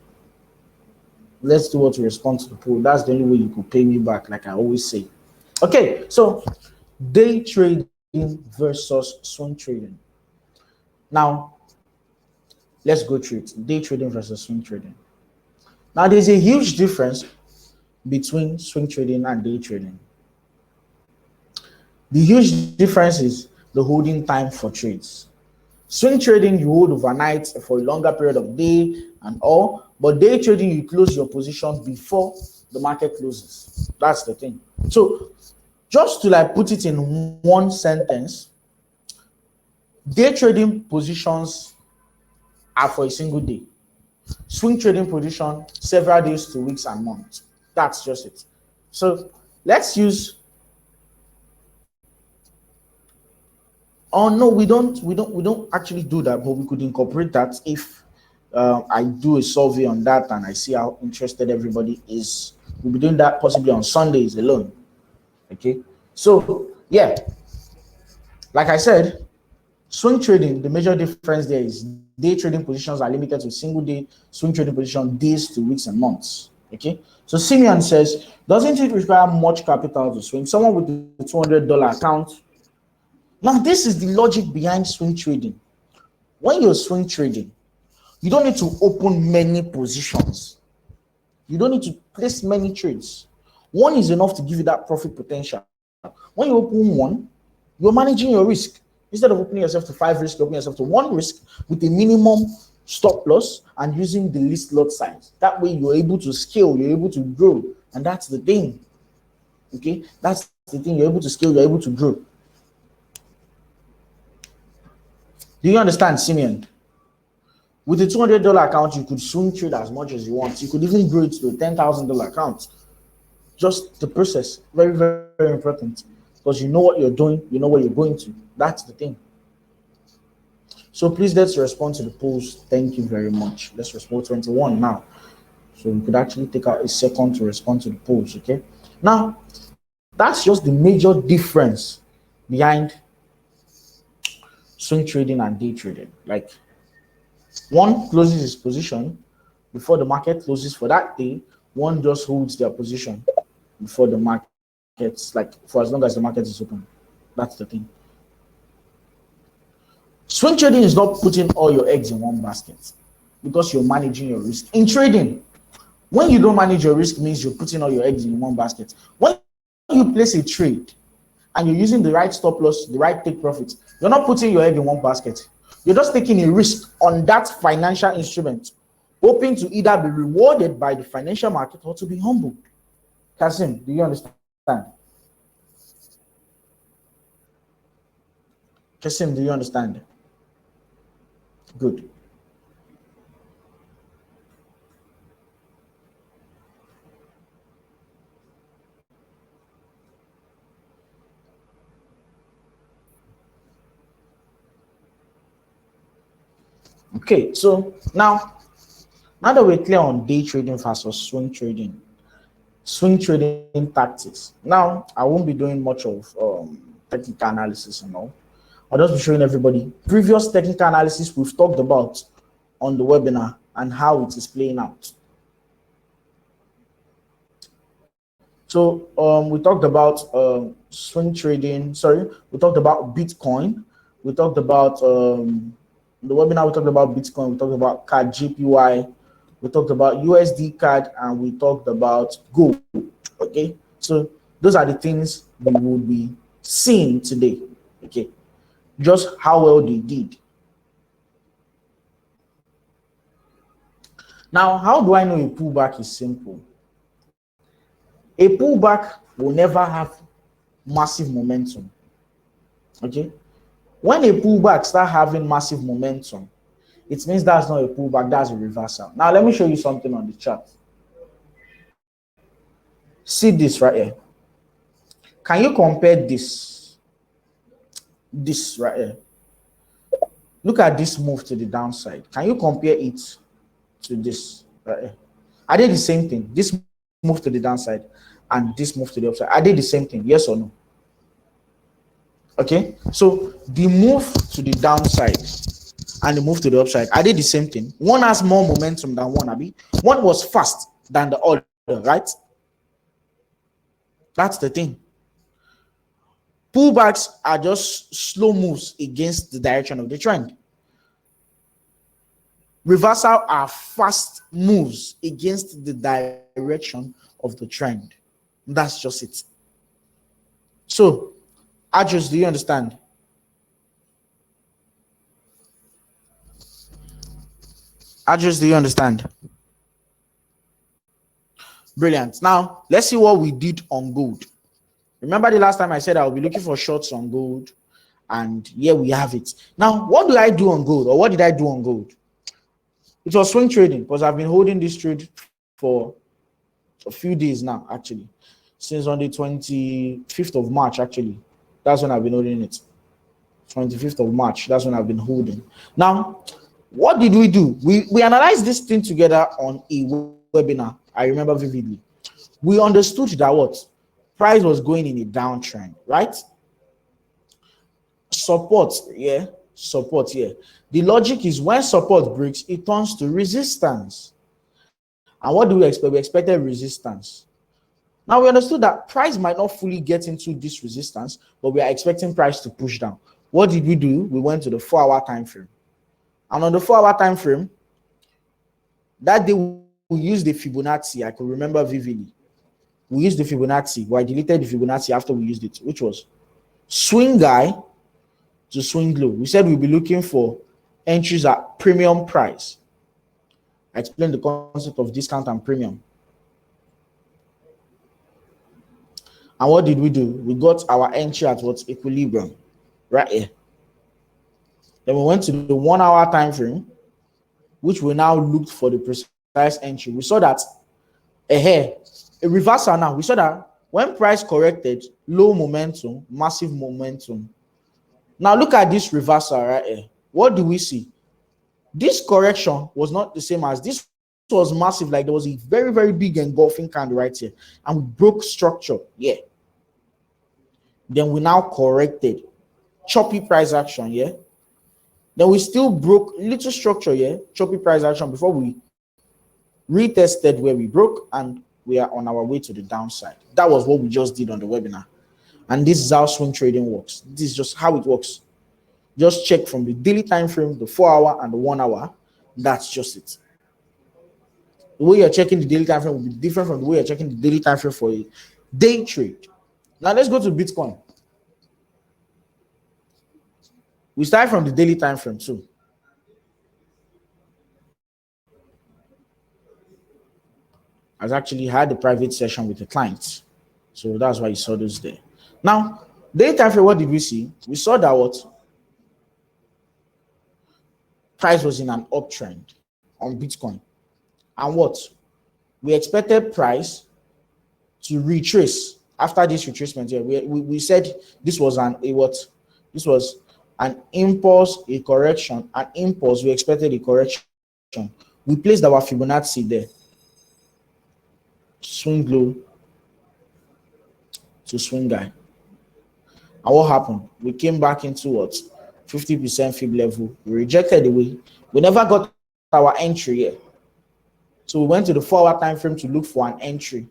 Let's do what to respond to the poll. That's the only way you could pay me back, like I always say. Okay, so day trading versus swing trading. Now, let's go through it. Day trading versus swing trading. Now, there's a huge difference between swing trading and day trading. The huge difference is the holding time for trades. Swing trading, you hold overnight for a longer period of day and all, but day trading, you close your position before the market closes. That's the thing. So just to like put it in one sentence, day trading positions are for a single day. Swing trading position, several days to weeks and months. That's just it. So let's use. Oh no, we don't actually do that, but we could incorporate that if I do a survey on that and I see how interested everybody is. We'll be doing that possibly on Sundays alone. Okay, so yeah, like I said, swing trading, the major difference there is day trading positions are limited to single day, swing trading position days to weeks and months. Okay, so Simeon says, doesn't it require much capital to swing? Someone with the $200 account. Now, this is the logic behind swing trading. When you're swing trading, you don't need to open many positions. You don't need to place many trades. One is enough to give you that profit potential. When you open one, you're managing your risk. Instead of opening yourself to 5 risks, you open yourself to 1 risk with a minimum stop loss and using the least lot size. That way you're able to scale, you're able to grow. And that's the thing. Okay, that's the thing. You're able to scale, you're able to grow. Do you understand, Simeon? With a $200 account, you could swing trade as much as you want. You could even grow it to a $10,000 account. Just the process, very, very, very important, because you know what you're doing, you know where you're going to. That's the thing. So please let's respond to the polls. Thank you very much. Let's respond 21 now. So we could actually take out a second to respond to the polls. Okay. Now, that's just the major difference behind swing trading and day trading. Like, one closes his position before the market closes for that day. One just holds their position before the markets, like for as long as the market is open. That's the thing. Swing trading is not putting all your eggs in one basket because you're managing your risk. In trading, when you don't manage your risk, means you're putting all your eggs in one basket. When you place a trade and you're using the right stop loss, the right take profit, you're not putting your egg in one basket. You're just taking a risk on that financial instrument, hoping to either be rewarded by the financial market or to be humbled. Kasim, do you understand? Kasim, do you understand? Good. Okay, so now that we're clear on day trading versus swing trading tactics. Now, I won't be doing much of technical analysis and all. I'll just be showing everybody previous technical analysis we've talked about on the webinar and how it is playing out. So we talked about swing trading. Sorry, we talked about Bitcoin. We talked about the webinar. We talked about Bitcoin. We talked about CAD JPY. We talked about USD CAD, and we talked about gold. Okay, so those are the things we will be seeing today. Okay, just how well they did. Now, how do I know a pullback is simple? A pullback will never have massive momentum. Okay, when a pullback start having massive momentum, it means that's not a pullback, that's a reversal. Now let me show you something on the chart. See this right here. Can you compare this right here? Look at this move to the downside. Can you compare it to this right here? I did the same thing. This move to the downside and this move to the upside. I did the same thing. Yes or no? Okay. So the move to the downside and the move to the upside, I did the same thing. One has more momentum than one, Abi. One was fast than the other, right? That's the thing. Pullbacks are just slow moves against the direction of the trend. Reversal are fast moves against the direction of the trend. That's just it. So, Ajus, do you understand? Ajus, do you understand? Brilliant. Now, let's see what we did on gold. Remember the last time I said I'll be looking for shorts on gold, and here we have it. Now, what do I do on gold, or what did I do on gold? It was swing trading, because I've been holding this trade for a few days now, actually. Since on the 25th of March, actually. That's when I've been holding it. 25th of March, that's when I've been holding. Now, what did we do? We analyzed this thing together on a webinar. I remember vividly. We understood that what? Price was going in a downtrend, right? Support, yeah. Support, yeah. The logic is when support breaks, it turns to resistance. And what do we expect? We expected resistance. Now we understood that price might not fully get into this resistance, but we are expecting price to push down. What did we do? We went to the 4-hour time frame. And on the 4-hour time frame, that day we used the Fibonacci. I could remember vividly. We used the Fibonacci. Well, I deleted the Fibonacci after we used it, which was swing high to swing low. We said we'll be looking for entries at premium price. I explained the concept of discount and premium. And what did we do? We got our entry at what? Equilibrium, right here. Then we went to the 1-hour time frame, which we now looked for the precise entry. We saw that a reversal now. We saw that when price corrected, low momentum, massive momentum. Now look at this reversal right here. What do we see? This correction was not the same as this. Was massive, like there was a very, very big engulfing candle right here, and we broke structure. Yeah. Then we now corrected. Choppy price action, yeah. Then we still broke little structure, yeah. Choppy price action before we retested where we broke, and we are on our way to the downside. That was what we just did on the webinar. And this is how swing trading works. This is just how it works. Just check from the daily time frame, the 4-hour and the 1-hour. That's just it. The way you're checking the daily time frame will be different from the way you're checking the daily time frame for a day trade. Now let's go to Bitcoin. We start from the daily time frame too. I actually had a private session with the clients, so that's why you saw those there. Now, daily time frame, what did we see? We saw that what? Price was in an uptrend on Bitcoin. And what? We expected price to retrace after this retracement here. We said this was this was an impulse, a correction, an impulse. We expected a correction. We placed our Fibonacci there. Swing low to swing high. And what happened? We came back into what? 50% fib level. We rejected the way. We never got our entry here. So we went to the 4-hour time frame to look for an entry,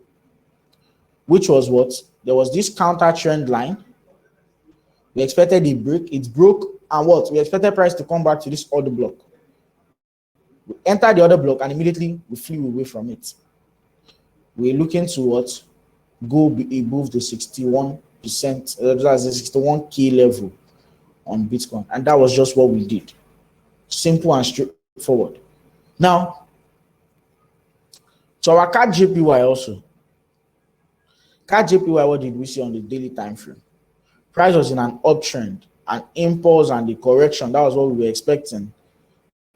which was what? There was this counter trend line. We expected a break. It broke, and what? We expected price to come back to this other block. We entered the other block, and immediately we flew away from it. We're looking to what? Go above the 61%, that's the 61K level on Bitcoin. And that was just what we did. Simple and straightforward. Now, so our card JPY also. Catch JPY, what did we see on the daily time frame? Price was in an uptrend, an impulse and the correction. That was what we were expecting.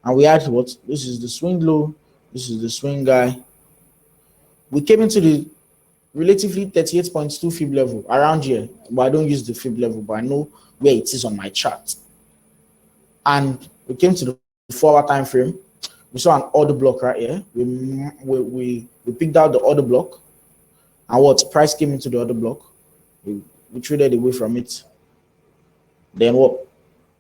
And we had what? This is the swing low. This is the swing guy. We came into the relatively 38.2 fib level around here, but I don't use the fib level, but I know where it is on my chart. And we came to the 4-hour time frame. We saw an order block right here. We picked out the order block, and what? Price came into the order block. We traded away from it. Then what?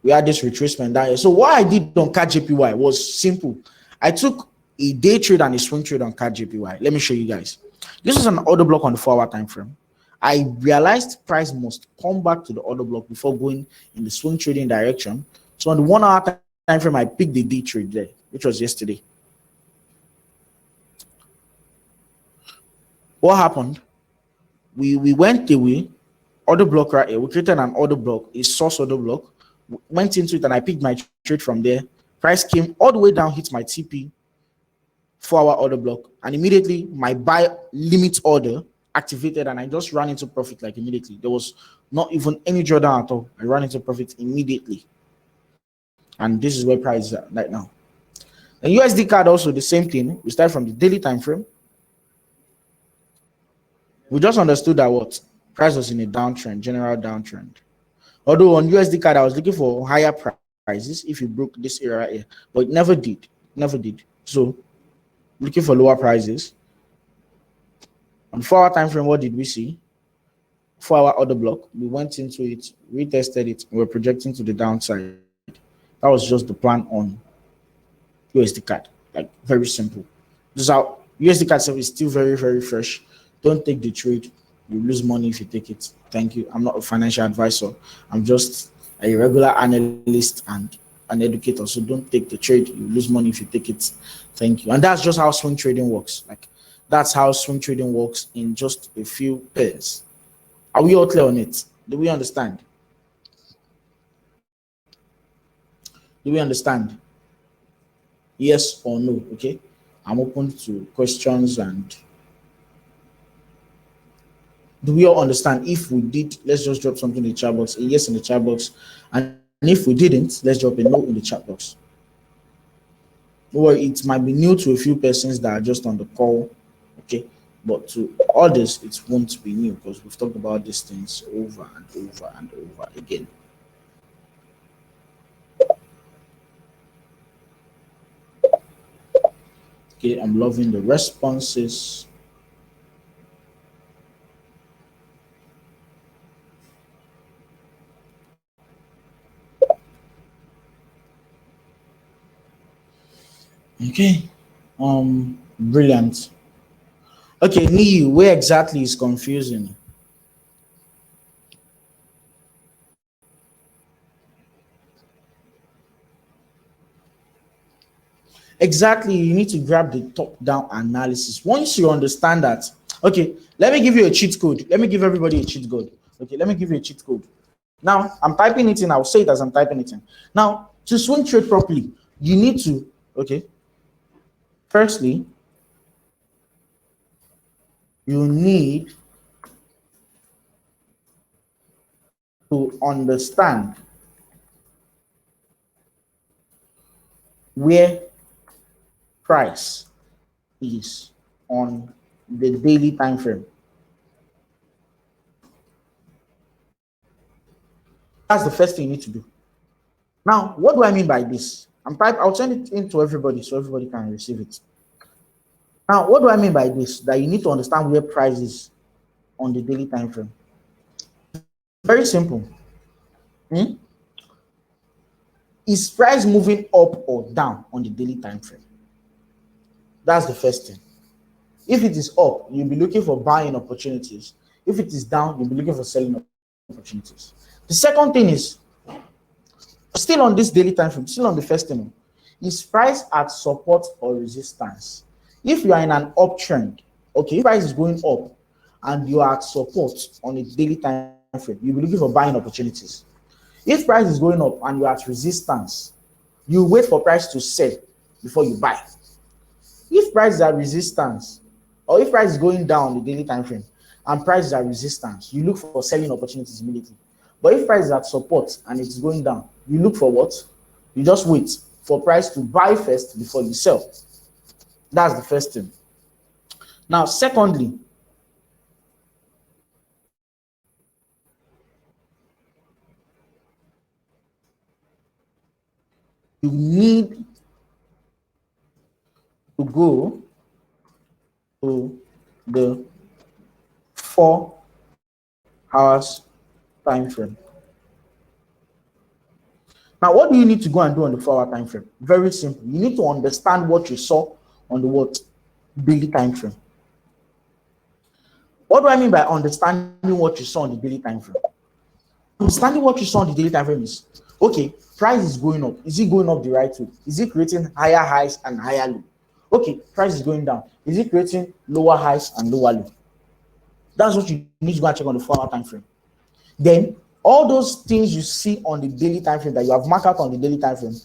We had this retracement down here. So what I did on CAD JPY was simple. I took a day trade and a swing trade on CAD JPY. Let me show you guys. This is an order block on the 4-hour time frame. I realized price must come back to the order block before going in the swing trading direction. So on the 1-hour time frame, I picked the day trade there, which was yesterday. What happened? We went away, order block right here. We created an order block, a source order block. Went into it and I picked my trade from there. Price came all the way down, hit my TP 4-hour order block, and immediately my buy limit order activated and I just ran into profit like immediately. There was not even any drawdown at all. I ran into profit immediately. And this is where price is at right now. The USD card also the same thing. We start from the daily time frame. We just understood that what? Price was in a downtrend, general downtrend. Although on USD card, I was looking for higher prices if you broke this area here, but it never did. Never did. So, looking for lower prices. On 4-hour time frame, what did we see? 4-hour order block. We went into it, retested it, and we're projecting to the downside. That was just the plan on USD card. Like, very simple. This is how USD card is still very, very fresh. Don't take the trade. You lose money if you take it. Thank you. I'm not a financial advisor. I'm just a regular analyst and an educator. So don't take the trade. You lose money if you take it. Thank you. And that's just how swing trading works. Like that's how swing trading works in just a few pairs. Are we all clear on it? Do we understand? Do we understand? Yes or no? Okay. I'm open to questions and do we all understand? If we did, let's just drop something in the chat box, a yes in the chat box. And if we didn't, let's drop a no in the chat box. Or it might be new to a few persons that are just on the call, okay? But to others, it won't be new because we've talked about these things over and over and over again. Okay, I'm loving the responses. Okay, brilliant. Okay, Niyu, where exactly is confusing? Exactly, you need to grab the top-down analysis. Once you understand that, okay, let me give you a cheat code. Let me give everybody a cheat code. Okay, let me give you a cheat code. Now, I'm typing it in. I'll say it as I'm typing it in. Now, to swing trade properly, you need to, okay, firstly, you need to understand where price is on the daily time frame. That's the first thing you need to do. Now, what do I mean by this? I'll send it in to everybody so everybody can receive it. Now, what do I mean by this? That you need to understand where price is on the daily time frame. Very simple. Is price moving up or down on the daily time frame? That's the first thing. If it is up, you'll be looking for buying opportunities. If it is down, you'll be looking for selling opportunities. The second thing is, still on this daily time frame, still on the first thing, is price at support or resistance? If you are in an uptrend, okay, if price is going up and you are at support on a daily time frame, you'll be looking for buying opportunities. If price is going up and you're at resistance, you wait for price to sell before you buy. If price is at resistance, or if price is going down on the daily time frame and price is at resistance, you look for selling opportunities immediately. But if price is at support and it's going down, you look for what? You just wait for price to buy first before you sell. That's the first thing. Now, secondly, you need to go to the 4 hours time frame. Now, what do you need to go and do on the 4-hour time frame? Very simple. You need to understand what you saw on the what? Daily time frame. What do I mean by understanding what you saw on the daily time frame? Understanding what you saw on the daily time frame is, okay, price is going up. Is it going up the right way? Is it creating higher highs and higher low? Okay, price is going down. Is it creating lower highs and lower low? That's what you need to go and check on the 4-hour time frame. Then all those things you see on the daily time frame that you have marked out on the daily time frame,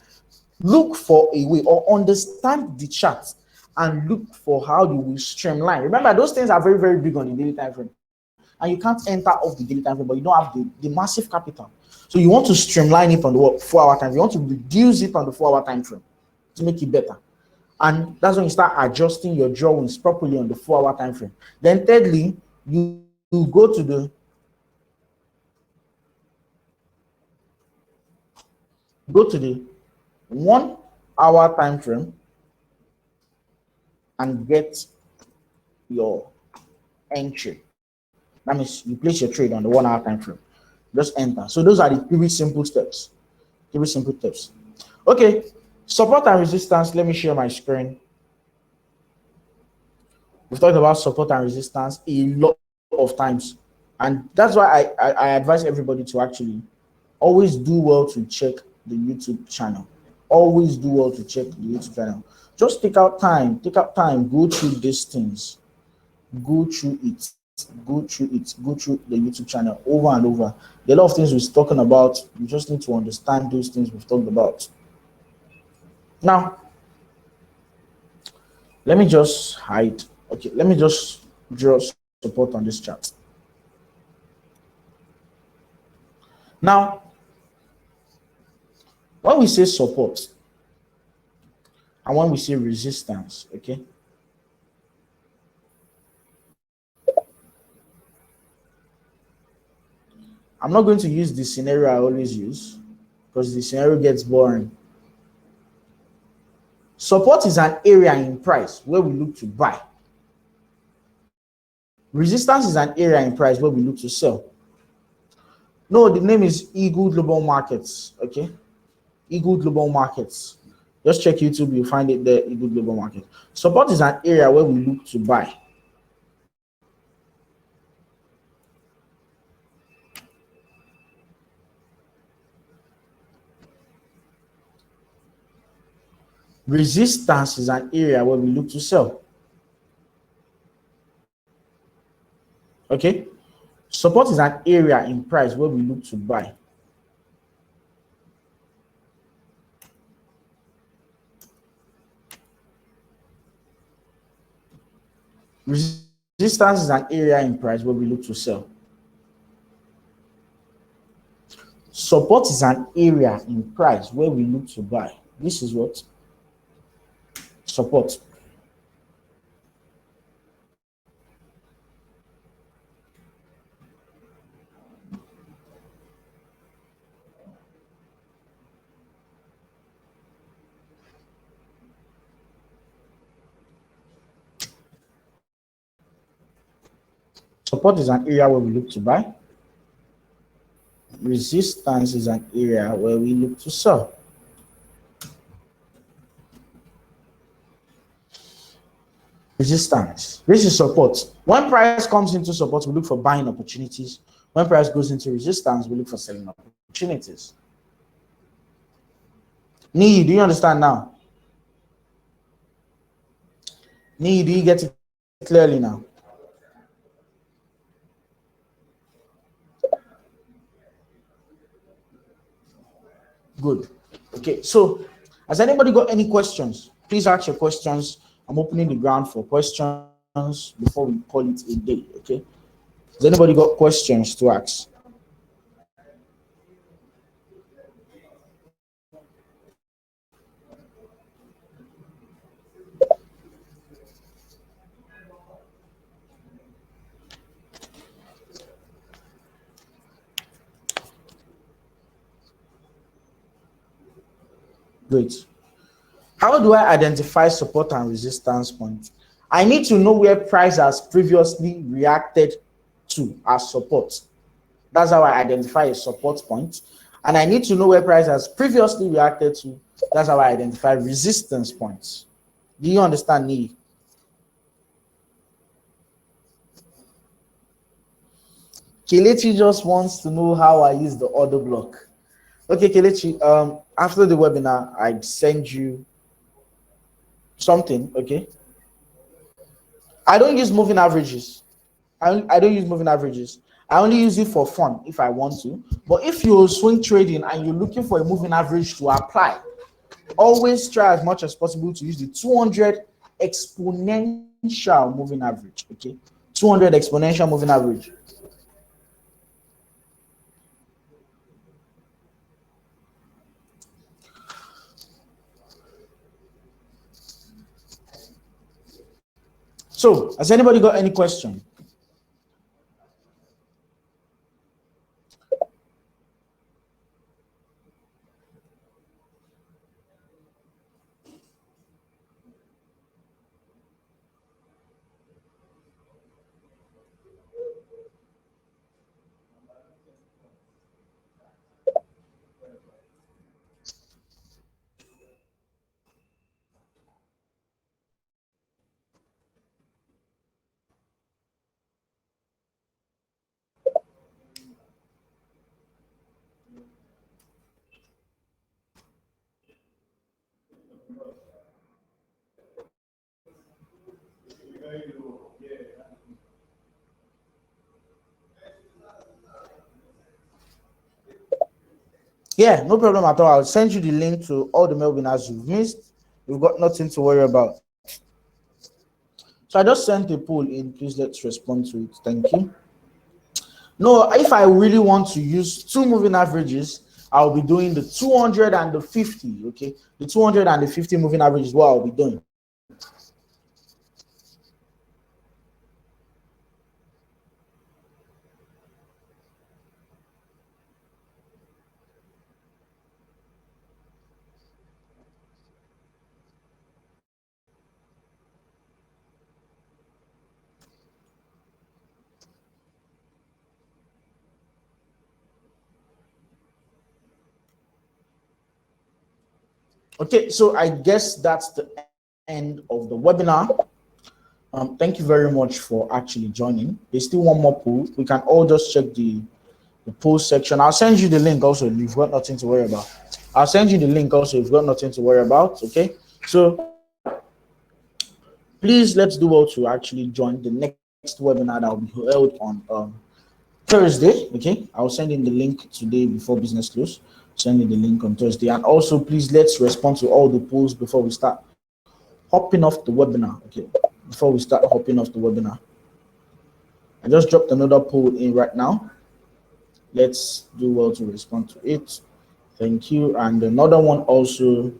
look for a way or understand the chart and look for how you will streamline. Remember, those things are very, very big on the daily time frame. And you can't enter off the daily time frame, but you don't have the massive capital. So you want to streamline it on the 4-hour time. You want to reduce it on the 4-hour time frame to make it better. And that's when you start adjusting your drawings properly on the 4-hour time frame. Then thirdly, you go to the 1-hour time frame and get your entry. That means you place your trade on the 1-hour time frame. Just enter. So those are the 3 simple steps. 3 simple steps. Okay, support and resistance. Let me share my screen. We've talked about support and resistance a lot of times, and that's why I advise everybody to actually always do well to check the YouTube channel. Always do well to check the YouTube channel. Just take out time, go through these things, go through it, go through the YouTube channel over and over. There are a lot of things we're talking about. You just need to understand those things we've talked about. Now, let me just hide. Okay, let me just draw support on this chart. Now, when we say support and when we say resistance, okay, I'm not going to use the scenario I always use because the scenario gets boring. Support is an area in price where we look to buy. Resistance is an area in price where we look to sell. No, the name is Eagle Global Markets, okay? Eagle Global Markets. Just check YouTube, you'll find it there, Eagle Global Market. Support is an area where we look to buy. Resistance is an area where we look to sell. Okay? Support is an area in price where we look to buy. Resistance is an area in price where we look to sell. Support is an area in price where we look to buy. This is what? Support. Support is an area where we look to buy. Resistance is an area where we look to sell. Resistance. This is support. When price comes into support, we look for buying opportunities. When price goes into resistance, we look for selling opportunities. Nee, do you understand now? Nee, do you get it clearly now? Good. Okay, so has anybody got any questions? Please ask your questions. I'm opening the ground for questions before we call it a day, okay? Has anybody got questions to ask? Great. How do I identify support and resistance points? I need to know where price has previously reacted to as support. That's how I identify a support point. And I need to know where price has previously reacted to. That's how I identify resistance points. Do you understand me? Kelechi just wants to know how I use the order block. Okay, Kelechi, after the webinar, I send you something, okay? I don't use moving averages. I don't use moving averages. I only use it for fun if I want to. But if you're swing trading and you're looking for a moving average to apply, always try as much as possible to use the 200 exponential moving average. Okay, 200 exponential moving average. So, has anybody got any question? Yeah, no problem at all. I'll send you the link to all the webinars you've missed. You've got nothing to worry about. So I just sent a poll in. Please let's respond to it. Thank you. No, if I really want to use two moving averages, I'll be doing the 200 and the 50. Okay, the 200 and the 50 moving average is what I'll be doing. Okay, so I guess that's the end of the webinar. Thank you very much for actually joining. There's still one more poll. We can all just check the poll section. I'll send you the link also if you've got nothing to worry about. I'll send you the link also if you've got nothing to worry about. Okay, so please let's do well to actually join the next webinar that will be held on Thursday. Okay, I'll send in the link today before business close. Send in the link on Thursday, and also please let's respond to all the polls before we start hopping off the webinar. Okay, before we start hopping off the webinar, I just dropped another poll in right now. Let's do well to respond to it. Thank you. And another one also.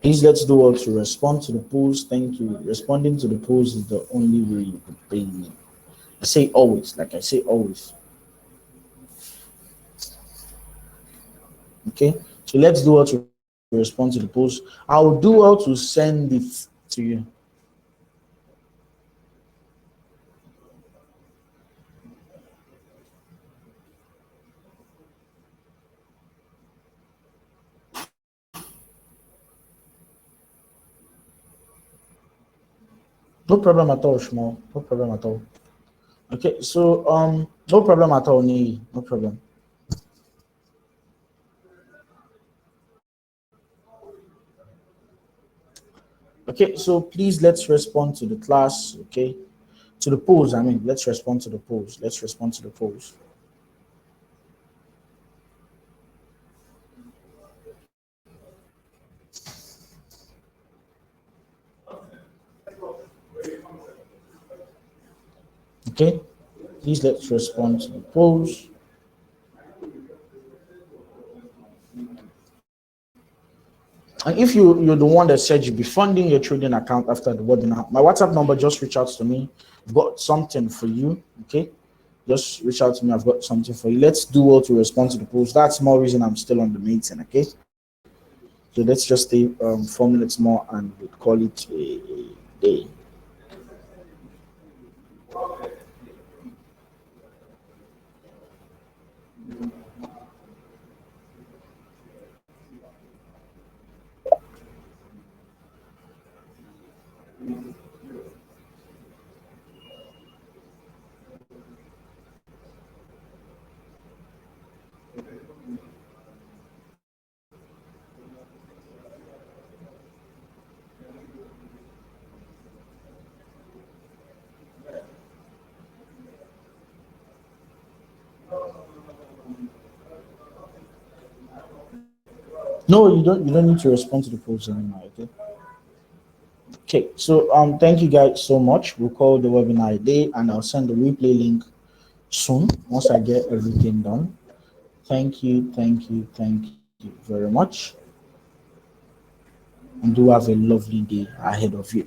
Please let's do well to respond to the polls. Thank you. Responding to the polls is the only way you can pay me. I say always, like I say always. Okay, so let's do well to respond to the polls. I'll do well to send it to you. No problem at all, Shmo. No problem at all. Okay, so no problem at all, Nei. No problem. Okay, so please let's respond to the class. Okay, to the polls. I mean, let's respond to the polls. Let's respond to the polls. Okay, please let's respond to the polls. And if you're the one that said you'll be funding your trading account after the webinar, my WhatsApp number, just reach out to me. I've got something for you. Okay, just reach out to me. I've got something for you. Let's do well to respond to the polls. That's more reason I'm still on the meeting. Okay, so let's just stay 4 minutes more and call it a day. No, you don't. You don't need to respond to the polls anymore. Okay. Okay. So thank you guys so much. We'll call the webinar a day, and I'll send the replay link soon once I get everything done. Thank you. Thank you. Thank you very much, and do have a lovely day ahead of you.